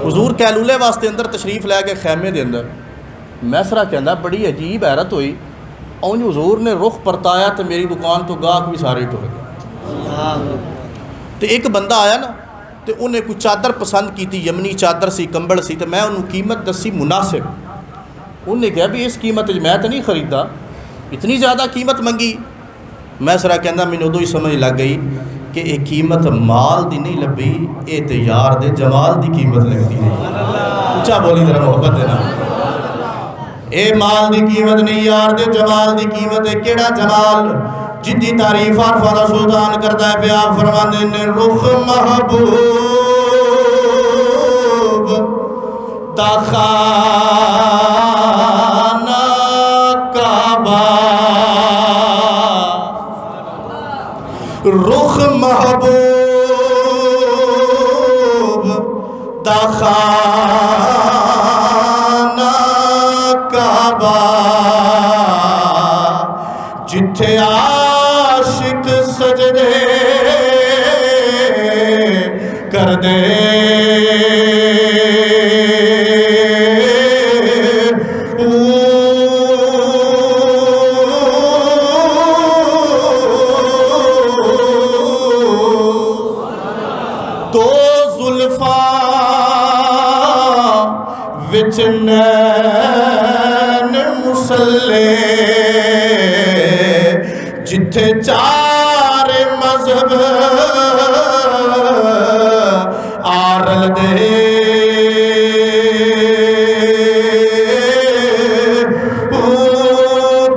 حضور قیلولے واسطے اندر تشریف لے کے خیمے دے اندر میسرا کہندا بڑی عجیب حیرت ہوئی، اونج حضور نے رخ پرتایا تو میری دکان تو گاہک بھی سارے ٹر گئے. تو ایک بندہ آیا نا تو انہیں کوئی چادر پسند کی تھی، یمنی چادر سی، کمبل سی، تو میں انہوں قیمت دسی مناسب. انہیں کہا بھی اس قیمت میں تو نہیں خریدا، اتنی زیادہ قیمت منگی. میں سرا کہندا مینوں ادو ہی سمجھ لگ گئی کہ یہ قیمت مال دی نہیں لبھی، یہ تے یار دے جمال دی قیمت لگتی ہے. اچھا بولی ذرا محبت دینا. اے مال دی قیمت نہیں، یار دے جمال دی قیمت ہے. کیڑا جمال جدی تعریف عارفاں دا سلطان کردا ہے پیا. فرماندے نے رخ محبوب دا خانہ کعبہ، رخ محبوب دا خانہ کعبہ، جتھے عاشق سجدے کر دے تو زلفاں وچ نین مسلے، جتھے چار مذہب آرل دے،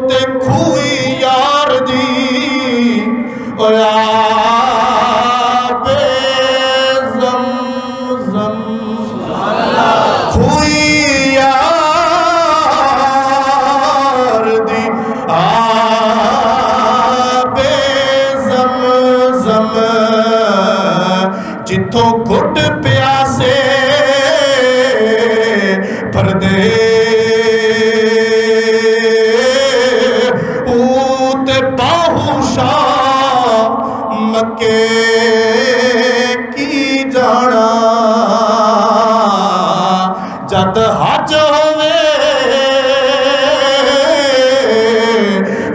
تے کھوئی یار دی اور آب زمزم، کھوئی یار دی آب زمزم، جتھوں گھٹ پیاسے پردے، اوتے باہو شاہ مکے کی جانا، جد حج ہوئے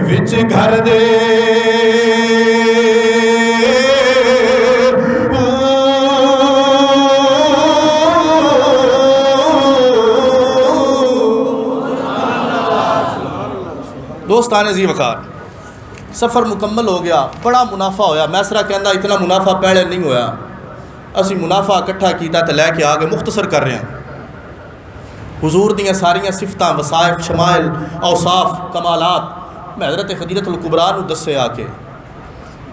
وچ گھر دے، دوستان عزیز وقار سفر مکمل ہو گیا، بڑا منافع ہویا. میسرا کہندا اتنا منافع پہلے نہیں ہویا، اسی منافع اکٹھا کیتا تے لے کے آگے مختصر کر رہے ہیں. حضور دیاں ساریاں صفتاں، وصائف، شمائل، اوصاف، کمالات میں حضرت خدیجہ الکبریٰ نو دسے آ کے.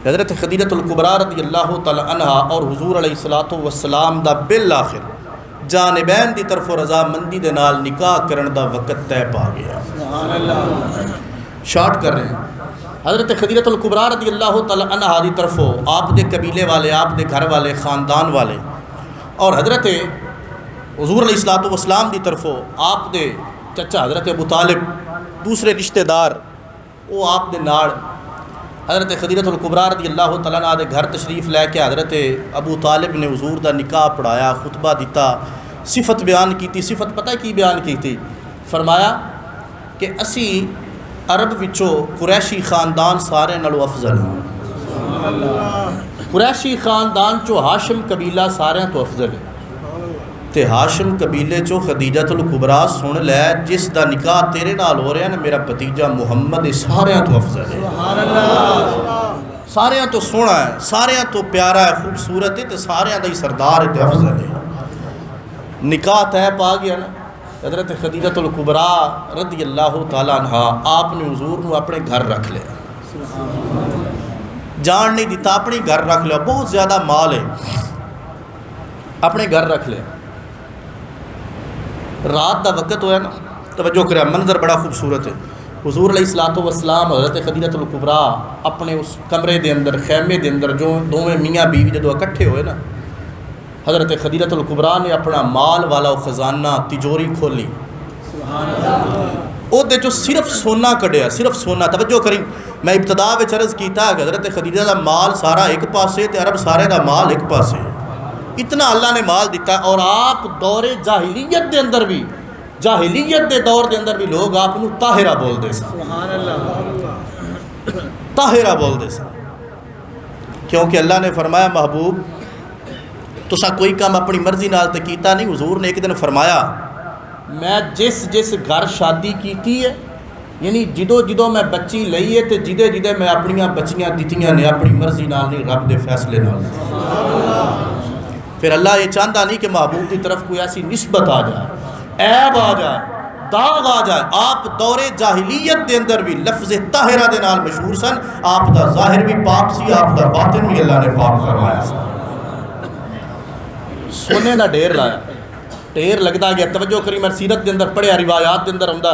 حضرت خدیجہ الکبریٰ رضی اللہ تعالی عنہا اور حضور علیہ الصلوۃ والسلام دا بالآخر جانبین دی طرف رضامندی دے نال نکاح کرن دا وقت طے پا گیا. سبحان اللہ. شارٹ کر رہے ہیں. حضرت خدیجہ الکبریٰ رضی اللہ تعالی عنہا دی طرفوں آپ دے قبیلے والے، آپ دے گھر والے، خاندان والے، اور حضرت حضور علیہ الصلوۃ والسلام دی طرفوں آپ دے چچا حضرت ابو طالب، دوسرے رشتہ دار وہ آپ دے نال حضرت خدیجہ الکبریٰ رضی اللہ تعالی عنہا دے گھر تشریف لے کے حضرت ابو طالب نے حضور دا نکاح پڑھایا، خطبہ دیتا، صفت بیان کیتی۔ صفت پتہ کی بیان کیتی؟ فرمایا کہ اسی عرب وچوں قریشی خاندان سارے نالوں افضل ہیں، قریشی خاندان چو ہاشم قبیلہ سارے تو افضل ہے، تے ہاشم قبیلے چو خدیجہ الکبریٰ سن لے جس دا نکاح تیرے نال ہو رہا ہے نا، میرا بھتیجا محمد سارے تو افضل ہے، سارے تو سونا ہے، سارے تو پیارا ہے، خوبصورت ہے، تے سارے دا ہی سردار ہے تے افضل ہے۔ نکاح طے پا گیا نا، حضرت خدیجہ الکبریٰ رضی اللہ تعالیٰ عنہا آپ نے حضور نو اپنے گھر رکھ لیا، جان نہیں دیتا، اپنے گھر رکھ لیا، بہت زیادہ مال ہے، اپنے گھر رکھ لیا۔ رات دا وقت ہویا نا، توجہ کرے، منظر بڑا خوبصورت ہے۔ حضور علیہ الصلوۃ والسلام حضرت خدیجہ الکبریٰ اپنے اس کمرے دے اندر، خیمے دے اندر، جو دونوں میاں بیوی جدو اکٹھے ہوئے نا، حضرت خدیجہ الکبریٰ نے اپنا مال والا خزانہ تجوری کھولی، او دے جو صرف سونا کڈیا، صرف سونا۔ توجہ کریں، میں ابتدا وچ عرض کیتا کہ حضرت خدیجہ دا مال سارا ایک پاسے تے عرب سارے دا مال ایک پاسے، اتنا اللہ نے مال دیتا ہے۔ اور آپ دور جاہلیت دے اندر بھی، جاہلیت دے دور دے اندر بھی لوگ آپ نو طاہرہ بول دے سن، طاہرہ بول دے سن، کیونکہ اللہ نے فرمایا محبوب تسا کوئی کام اپنی مرضی نال تے کیتا نہیں۔ حضور نے ایک دن فرمایا میں جس گھر شادی کیتی ہے، یعنی جدو میں بچی لئی ہے تے جدے میں اپنیاں بچیاں دیتیاں نے اپنی مرضی نال نہیں، رب دے فیصلے نال۔ پھر اللہ یہ چاہتا نہیں کہ محبوب کی طرف کوئی ایسی نسبت آ جائے، عیب آ جائے، داغ آ جائے۔ آپ دور جاہلیت دے اندر بھی لفظ طاہرہ دے نال مشہور سن، آپ دا ظاہر بھی پاک سی، آپ دا باطن بھی اللہ نے پاک فرمایا سی۔ سونے دا ڈھیر لایا، ڈھیر لگتا گیا، توجہ کری، میں سیرت دے اندر پڑھیا، روایات دے اندر ہوندا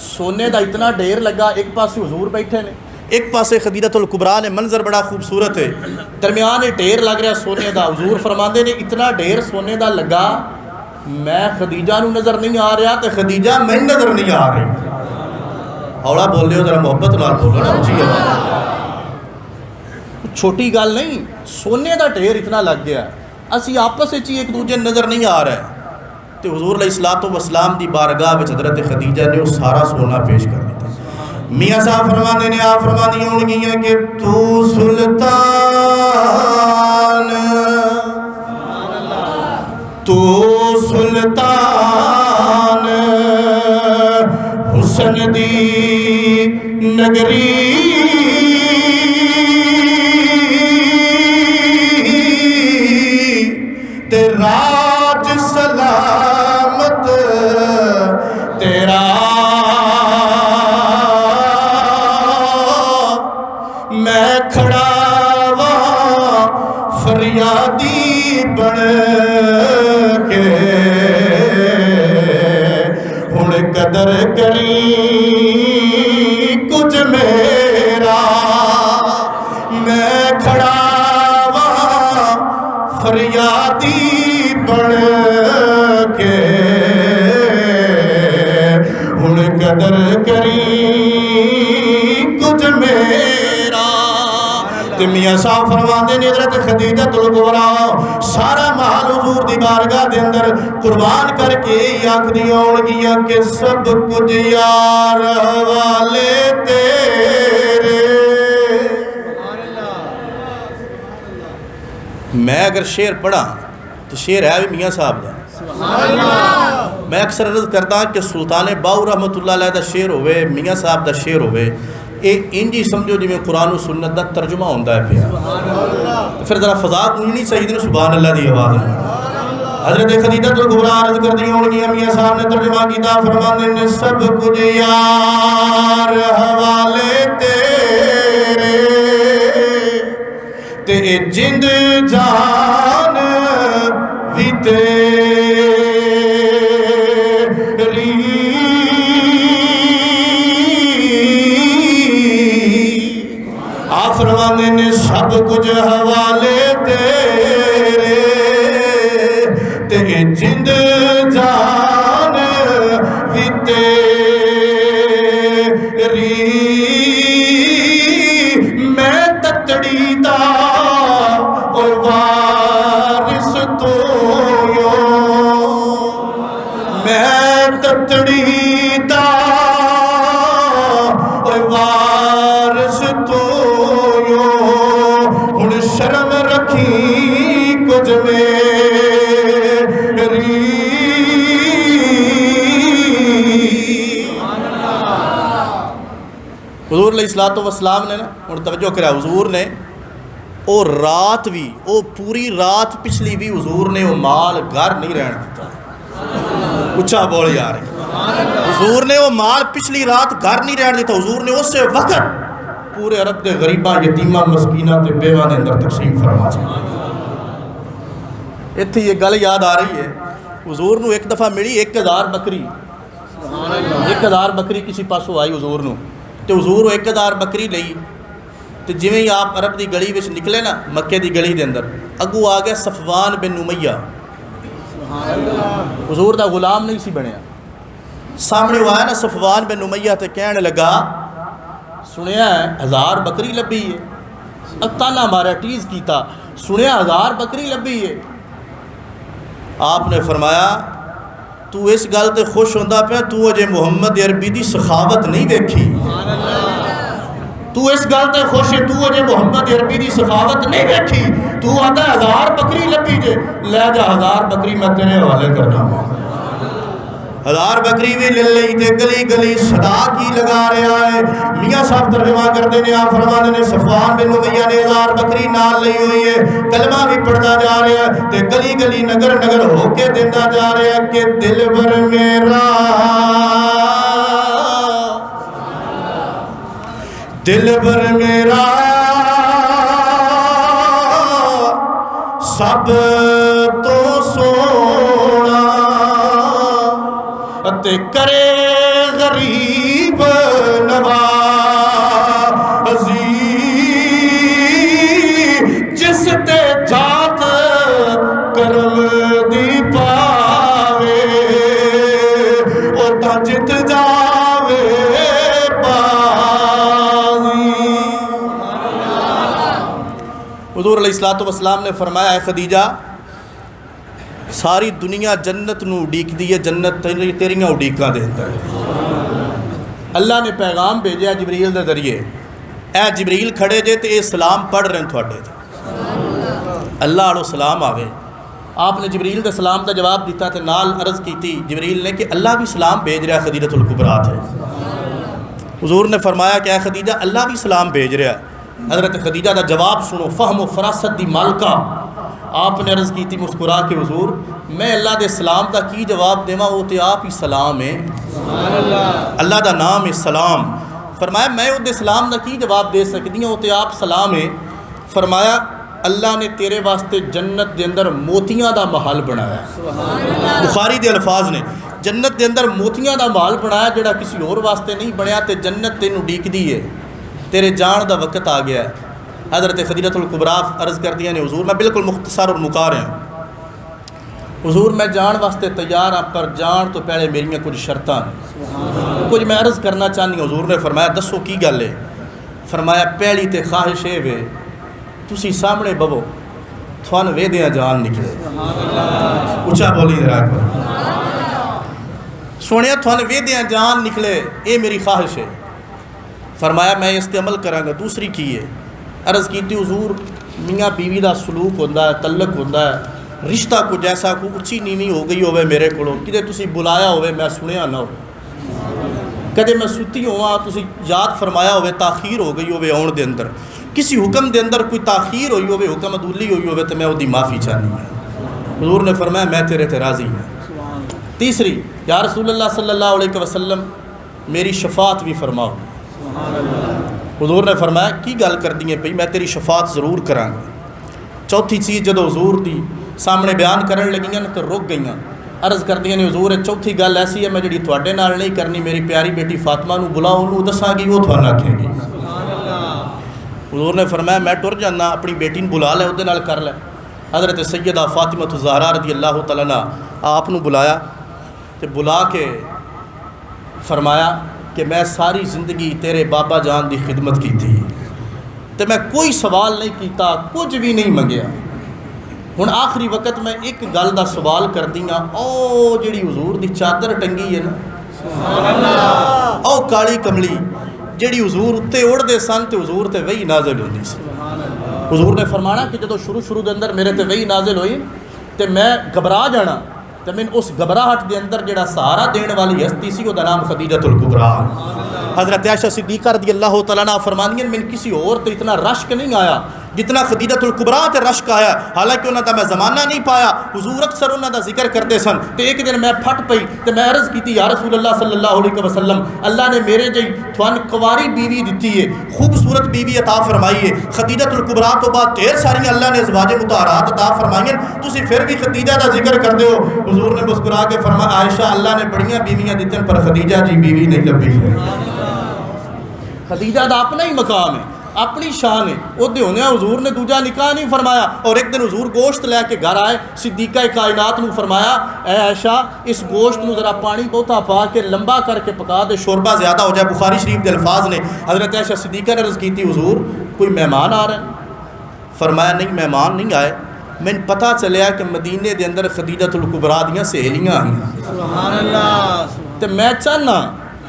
سونے دا اتنا ڈھیر لگا، ایک پاسے حضور بیٹھے نے، ایک پاسے خدیجہ الکبریٰ نے، منظر بڑا خوبصورت ہے، درمیان ڈھیر لگ رہا سونے دا۔ حضور فرماندے نے اتنا ڈھیر سونے دا لگا، میں خدیجہ نو نظر نہیں آ رہا تے خدیجہ میں نظر نہیں آ رہی۔ ہولا بول رہے ہو ذرا، محبت نال بولو نا، اچھی آواز، چھوٹی گل نہیں، سونے دا ڈھیر اتنا لگ گیا، اسی آپس وچ ایک دوجے نظر نہیں آ رہا ہے۔ تے حضور علیہ الصلوۃ والسلام دی بارگاہ وچ حضرت خدیجہ نے وہ سارا سونا پیش کر دیتا۔ میاں صاحب فرماندے نے، آپ فرماندیاں ہون گیاں کہ تو سلطان، تو سلطان حسن دی نگری، تے راج سلامت تیرا، میں کھڑا وا فریادی بن کے، ہن قدر کری کچھ میرا، میں کھڑا وا فریادی بن کے، ہن قدر کری کچھ میرا۔ تے میاں صاحب فرماندے نے حضرت خدیجہ الکبریٰ سارا مال حضور دی بارگاہ دے اندر قربان کر کے آکھدیاں ہون گیاں کہ سب کچھ یار والے تیرے۔ میں اگر شعر پڑھا تو شعر ہے بھی میاں صاحب دا، میں اکثر عرض کرتا کہ سلطان باہو رحمت اللہ علیہ دا شعر ہوئے، میاں صاحب دا شعر ہوئے، یہ انجی سمجھو جی میں قرآن و سنت دا ترجمہ ہوندہ ہے پھر، پھر ذرا فضا کوئی نہیں صحیح دن سبحان اللہ دی آواز ہے۔ حضرت خدیجہ الکبریٰ عرض کر دی ہون گی، میاں صاحب نے ترجمہ کیتا، فرماندے نے سب کچھ یار حوالے تیرے، تے جند جان بھی تیری، تے جند جان بھی تیری میں تتڑی دا اور وارث تو یو میں تتڑی دا اور وارث تو یو ہن شرم رکھی کچھ میری حضور علیہ الصلوۃ والسلام نے نا اور توجہ کرا حضور نے او رات بھی او پوری رات پچھلی بھی حضور نے وہ مال گھر نہیں رہن دیتا اچھا بول یار حضور نے وہ مال پچھلی رات گھر نہیں رہن دیتا حضور نے اس وقت پورے عرب دے غریباں یتیماں مسکیناں تے بیواں دے اندر تقسیم فرما چھڈیا اتھے یہ گل یاد آ رہی ہے حضور نو ایک دفعہ ملی 1000 بکری 1000 بکری کسی پاسوں آئی حضور نو تے حضور 1000 بکری لئی تے جویں ہی آپ عرب دی گلی وچ نکلے نا مکے دی گلی دے اندر اگو آ گیا صفوان بن امیہ حضور دا غلام نہیں سی بنیا سامنے وہ آیا نا صفوان بن امیہ تے کہنے لگا سنیا ہے 1000 بکری لبھی ہے تانا مارا ٹیز کیتا سنیا 1000 بکری لبھی ہے آپ نے فرمایا تو اس گل تے خوش ہوندا پیا تو اجے محمد عربی دی سخاوت نہیں دیکھی تو اس گل تے خوش ہے تو اجے محمد عربی دی سخاوت نہیں دیکھی تو آدھا 1000 بکری لبھی جے لے جا 1000 بکری میں تیرے حوالے کرنا ہوں 1000 بکری بھی لے لئی تے گلی گلی صدا کی لگا رہا ہے میاں صاحب ترجمہ کرتے ہیں آپ فرماتے ہیں صفوان بن امیہ نے 1000 بکری نال لئی ہوئی ہے کلمہ بھی پڑھتا جا رہا ہے تے گلی گلی نگر نگر ہو کے دیتا جا رہا ہے کہ دل بھر میرا دل بھر میرا سب تو سونا تے کرے غریب نوازی جس تے جات کرم دی پاوے او تا جت جاوے بازی حضور علیہ الصلوۃ والسلام نے فرمایا ہے خدیجہ ساری دنیا جنت نو اڈیک دی ہے جنت تیریاں اڈیکاں دے اندر اللہ نے پیغام بھیجا جبریل دے ذریعے اے جبریل کھڑے جے تے اے سلام پڑھ رہے ہیں تھوڑے تے اللہ علیہ سلام آوے آپ نے جبریل دے سلام دا جواب دیتا تے نال عرض کیتی جبریل نے کہ اللہ بھی سلام بھیج رہا ہے خدیجہ الکبریٰ ہے حضور نے فرمایا کہ اے خدیجہ اللہ بھی سلام بھیج رہا ہے حضرت خدیجہ دا جواب سنو فہم و فراست دی مالکہ آپ نے عرض کی تھی مسکرا کے حضور میں اللہ دے سلام دا کی جواب دیواں وہ تے آپ ہی سلام ہے اللہ دا نام ہے سلام فرمایا میں وہ دے سلام دا کی جواب دے سکتی ہوں وہ تے آپ سلام ہے فرمایا اللہ نے تیرے واسطے جنت دے اندر موتیاں دا محل بنایا بخاری دے الفاظ نے جنت دے اندر موتیاں دا محل بنایا جڑا کسی اور واسطے نہیں بنیا تے جنت تینوں ڈیک دی ہے تیرے جان دا وقت آ گیا ہے حضرت خدیجہ الکبریٰ عرض کر دیا نے حضور میں بالکل مختصر اور مکار ہیں حضور میں جان واسطے تیار ہاں پر جان تو پہلے میری کچھ شرطاں کچھ میں عرض کرنا چاہنی حضور نے فرمایا دسو کی گل ہے فرمایا پہلی تے خواہش ہے وے تسی سامنے بوو تھوان ویدیاں جان نکلے اچھا بولی ذرا سونے تھوان ویدیاں جان نکلے اے میری خواہش ہے فرمایا میں اس تے عمل کراں گا دوسری کی ہے عرض کیتی حضور میاں بیوی دا سلوک ہوندہ ہے تعلق ہوندہ ہے رشتہ کو جیسا کو اچھی نیوی ہو گئی ہوئے میرے کو کدے تسی بلایا ہوئے میں سنیا نہ ہو کدے میں ستی ہوا تسی یاد فرمایا ہوئے تاخیر ہو گئی ہوئے آن دے اندر کسی حکم دے اندر کوئی تاخیر ہوئی ہوئے حکم عدولی ہوئی ہوئے تو میں وہ دی معافی چاہنی ہے حضور نے فرمایا میں تیرے تے راضی ہوں تیسری یا رسول اللہ صلی اللہ علیہ وسلم میری شفاعت بھی فرماؤ حضور نے فرمایا کی گل کر دی ہے پئی میں تیری شفاعت ضرور کراں گا چوتھی چیز جدو حضور دی سامنے بیان کرن لگیاں تو رک گئیاں عرض کر دیا نے حضور چوتھی گل ایسی ہے میں جڑی تواڈے نال نہیں کرنی میری پیاری بیٹی فاطمہ نو بلاؤ انہوں دساں گی وہ تھوڑا آکھے گی حضور نے فرمایا میں ٹر جانا اپنی بیٹی نو بلا لے وہ نال کر لے حضرت سیدہ فاطمہ الزہرا رضی اللہ تعالیٰ عنہ آپ نو بلایا تے بلا کے فرمایا کہ میں ساری زندگی تیرے بابا جان دی خدمت کی تھی تے میں کوئی سوال نہیں کیتا، کچھ بھی نہیں منگیا، ہن آخری وقت میں ایک گل دا سوال کر دیاں، او جڑی حضور دی چادر ٹنگی ہے نا سبحان اللہ، او کالی کملی جڑی حضور اتنے اڑتے سن تے حضور تے وہی نازل ہوندی سی۔ حضور نے فرمانا کہ جدو شروع دے اندر میرے تے وہی نازل ہوئی تے میں گھبرا جانا، تے میں اس گھبراہٹ دے اندر جڑا سہارا دین والی ہستی سی وہ دا نام خدیجہ الکبریٰ۔ حضرت عائشہ صدیقہ رضی اللہ تعالیٰ عنہ فرمانیاں میں کسی اور تے اتنا رشک نہیں آیا جتنا خدیجہ الکبریٰ تے رشک آیا، حالانکہ انہاں دا میں زمانہ نہیں پایا، حضور اکثر انہاں دا ذکر کرتے سن۔ تے ایک دن میں پھٹ پئی تے میں عرض کیتی یا رسول اللہ صلی اللہ علیہ وسلم، اللہ نے میرے جی تھوان کواری بیوی دیتی ہے، خوبصورت بیوی عطا فرمائی ہے، خدیجہ الکبریٰ تو بعد ڈھیر ساری اللہ نے ازواج مطہرات عطا فرمائی ہیں، تسی پھر بھی خدیجہ دا ذکر کر دیو۔ حضور نے مسکرا کے فرمایا عائشہ اللہ نے بڑیاں بیویاں دیتیں پر خدیجہ جی بیوی نہیں لبھی ہے۔ خدیجہ دا اپنا ہی مقام ہے، اپنی شان ہے، وہ ہونے حضور نے دوجا نکاح نہیں فرمایا۔ اور ایک دن حضور گوشت لے کے گھر آئے، صدیقہ کائنات نو فرمایا اے عائشہ اس گوشت نو ذرا پانی بہتا پا کے لمبا کر کے پکا دے، شوربہ زیادہ ہو جائے۔ بخاری شریف کے الفاظ نے حضرت عائشہ صدیقہ نے عرض کی تھی حضور کوئی مہمان آ رہے ہیں؟ فرمایا نہیں مہمان نہیں آئے، میں پتہ چلیا کہ مدینے دے اندر خدیجہ الکبریٰ دیاں سہیلیاں ہیں، سبحان اللہ، تے میں چاہنا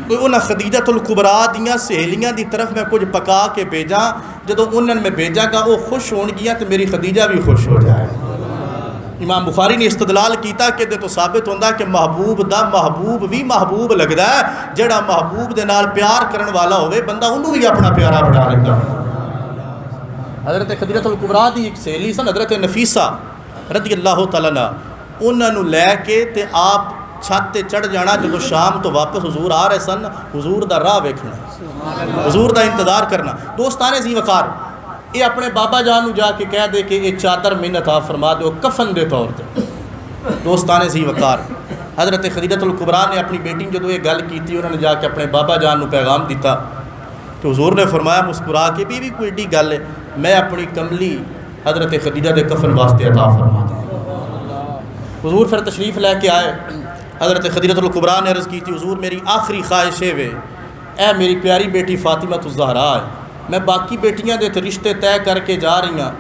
کوئی انہاں خدیجہ الکبریٰ دیاں سہیلیاں دی طرف میں کچھ پکا کے بھیجاں، جدو انہوں میں بھیجا گا وہ خوش ہون گیا تو میری خدیجہ بھی خوش ہو جائے۔ امام بخاری نے استدلال کیتا کہ دے تو ثابت ہوندہ کہ محبوب دا محبوب بھی محبوب لگدا ہے، جڑا محبوب دے نال پیار کرن والا ہوئے بندہ انہوں بھی اپنا پیارا بڑھا لیتا ہے۔ حضرت خدیجہ الکبریٰ دی ایک سہیلی سن حضرت نفیسہ رضی اللہ تعالیٰ عنہ، انہوں نے لے کے تے آپ چھت تے چڑھ جانا، جدو شام تو واپس حضور آ رہے سن، حضور دا راہ ویکھنا، حضور دا انتظار کرنا۔ دوستانے زی وقار یہ اپنے بابا جان نو جا کے کہہ دے کہ یہ چادر میں عطا فرما دو کفن دے طور تے۔ دوستانے زی وقار حضرت خدیجہ الکبریٰ نے اپنی بیٹی جدو یہ گل کی تھی، انہوں نے جا کے اپنے بابا جان نو پیغام دیتا کہ حضور نے فرمایا مسکرا کے بھی کوئی ایڈی گل ہے، میں اپنی کملی حضرت خدیجہ دے کفن واسطے عطا فرما دیں۔ حضور پھر تشریف لے کے آئے، حضرت خدیجہ الکبریٰ نے عرض کی تھی حضور میری آخری خواہش ہے اے میری پیاری بیٹی فاطمہ الزہرا ہے، میں باقی بیٹیاں دے رشتے طے کر کے جا رہی ہاں،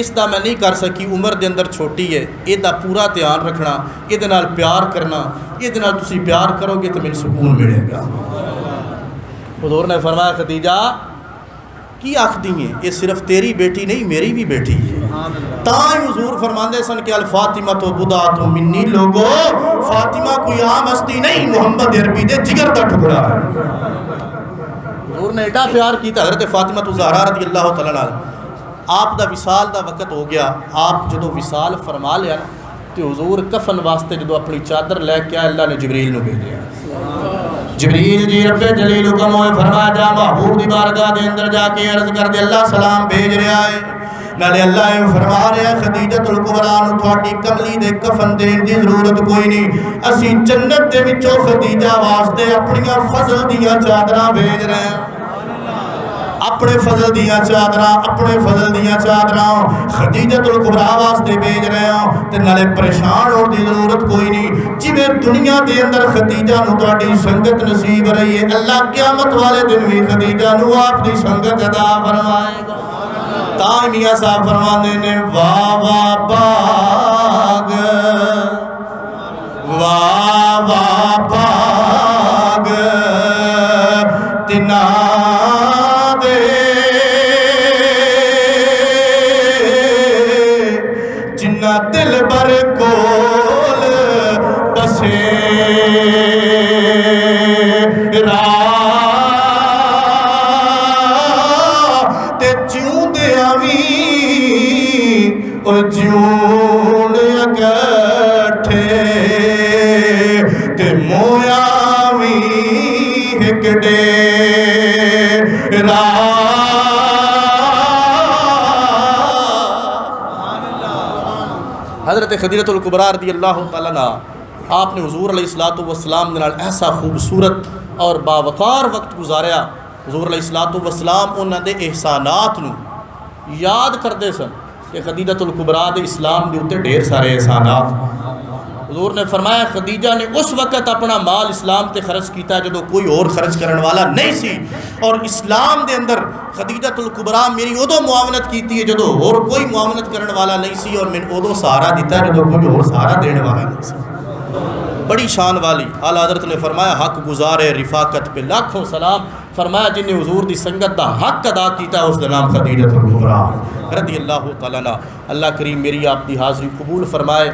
اس دا میں نہیں کر سکی، عمر دے اندر چھوٹی ہے، یہ دا پورا دھیان رکھنا، یہ دے نال پیار کرنا، یہ دے نال تسی پیار کرو گے تو میرے سکون ملے گا۔ حضور نے فرمایا خدیجہ کی آخدی ہیں، یہ صرف تیری بیٹی نہیں میری بھی بیٹی ہے۔ تاں حضور فرماندے سن کہ الفاطمہ تو بدعۃ منی، لوگو فاطمہ کوئی عام ہستی نہیں، محمد عربی دے جگر دا ٹکڑا ہے۔ حضور نے ایڈا پیار کیتا حضرت فاطمہ الزہرا رضی اللہ تعالیٰ عنہ۔ آپ دا وصال دا وقت ہو گیا، آپ جدو وصال فرما لیا تو حضور کفن واسطے جدو اپنی چادر لے کے آئے، اللہ نے جبریل نو بھیجیا۔ جبریل جی رب جلیل حکم ہوئے فرمایا جا محبوب دی بارگاہ دے اندر جا کے عرض کر دے اللہ سلام بھیج رہا ہے، نالے اللہ فرما رہا ہے خدیجہ الکبریٰ نو تھوڑی کملی دے کفن دین دی ضرورت کوئی نہیں، اسی جنت دے وچوں خدیجہ واسطے اپنیاں فضل دیاں چادراں بھیج رہے ہیں، اپنے فضل دیاں چادراں، اپنے فضل دیاں چادراں خدیجہ الکبریٰ واسطے بھیج رہے ہیں، تے نالے پریشان ہونے دی ضرورت کوئی نہیں، جویں دنیا دے اندر خدیجہ نو تہاڈی سنگت نصیب رہی ہے، اللہ قیامت والے دن بھی خدیجہ نو آپ دی سنگت عطا فرمائے گا۔ تاں میاں صاحب فرماندے نے واہ واہ باغ واہ واہ باغ تنا دے جنہ دل بر کول بسے اور جون اکٹھے تے مویا وی ایک ڈیرا۔ حضرت خدیجہ الکبریٰ رضی اللہ تعالیٰ عنہ آپ نے حضور علیہ الصلوۃ والسلام نے ایسا خوبصورت اور باوقار وقت گزاریا۔ حضور علیہ الصلوۃ والسلام انہاں دے احسانات نو یاد کرتے سن، کہ خدیجۃ الکبریٰ دے اسلام دے اوتے ڈھیر سارے احسانات۔ حضور نے فرمایا خدیجہ نے اس وقت اپنا مال اسلام تے خرچ کیتا جدو کوئی اور خرچ کرن والا نہیں سی، اور اسلام دے اندر خدیجۃ الکبریٰ میری ادو معاونت کیتی ہے جدو اور کوئی معاونت کرن والا نہیں سی، اور میں ادو سہارا دیتا ہے جدو کوئی اور سہارا دینے والا نہیں سی۔ بڑی شان والی اعلیٰ حضرت نے فرمایا حق گزار رفاقت پہ لاکھوں سلام، فرمایا جن نے حضور دی سنگت دا حق ادا کیتا اس دا نام خدیجۃ الکبریٰ رضی اللہ تعالیٰ عنہ۔ اللہ کریم میری آپ دی حاضری قبول فرمائے۔